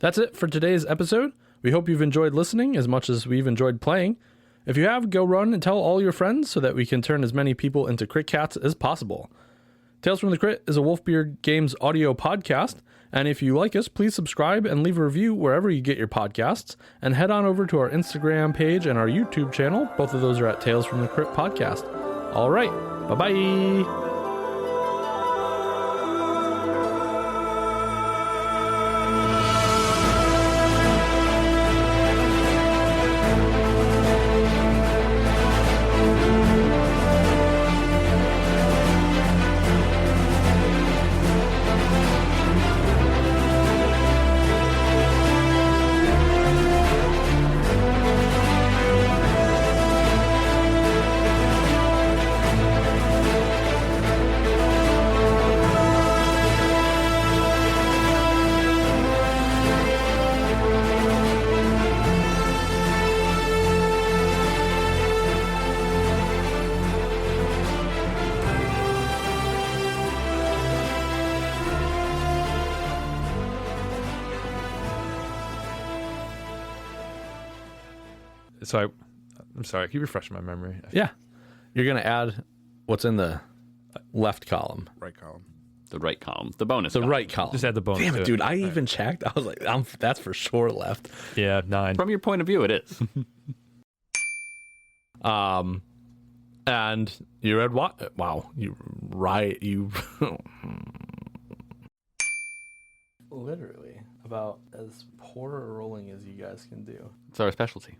That's it for today's episode. We hope you've enjoyed listening as much as we've enjoyed playing. If you have, go run and tell all your friends so that we can turn as many people into Crit Cats as possible. Tales from the Crit is a Wolfbeard Games audio podcast, and if you like us, please subscribe and leave a review wherever you get your podcasts, and head on over to our Instagram page and our YouTube channel. Both of those are at Tales from the Crit Podcast. All right, bye-bye. So I'm sorry. Can you refresh my memory? Yeah. You're going to add what's in the left column. Right column. The right column. The bonus The column. right column. Just add the bonus. Damn to it, dude. I even checked. I was like, that's for sure left. Yeah, 9. From your point of view, it is. And you read what? Wow. You literally about as poor a rolling as you guys can do. It's our specialty.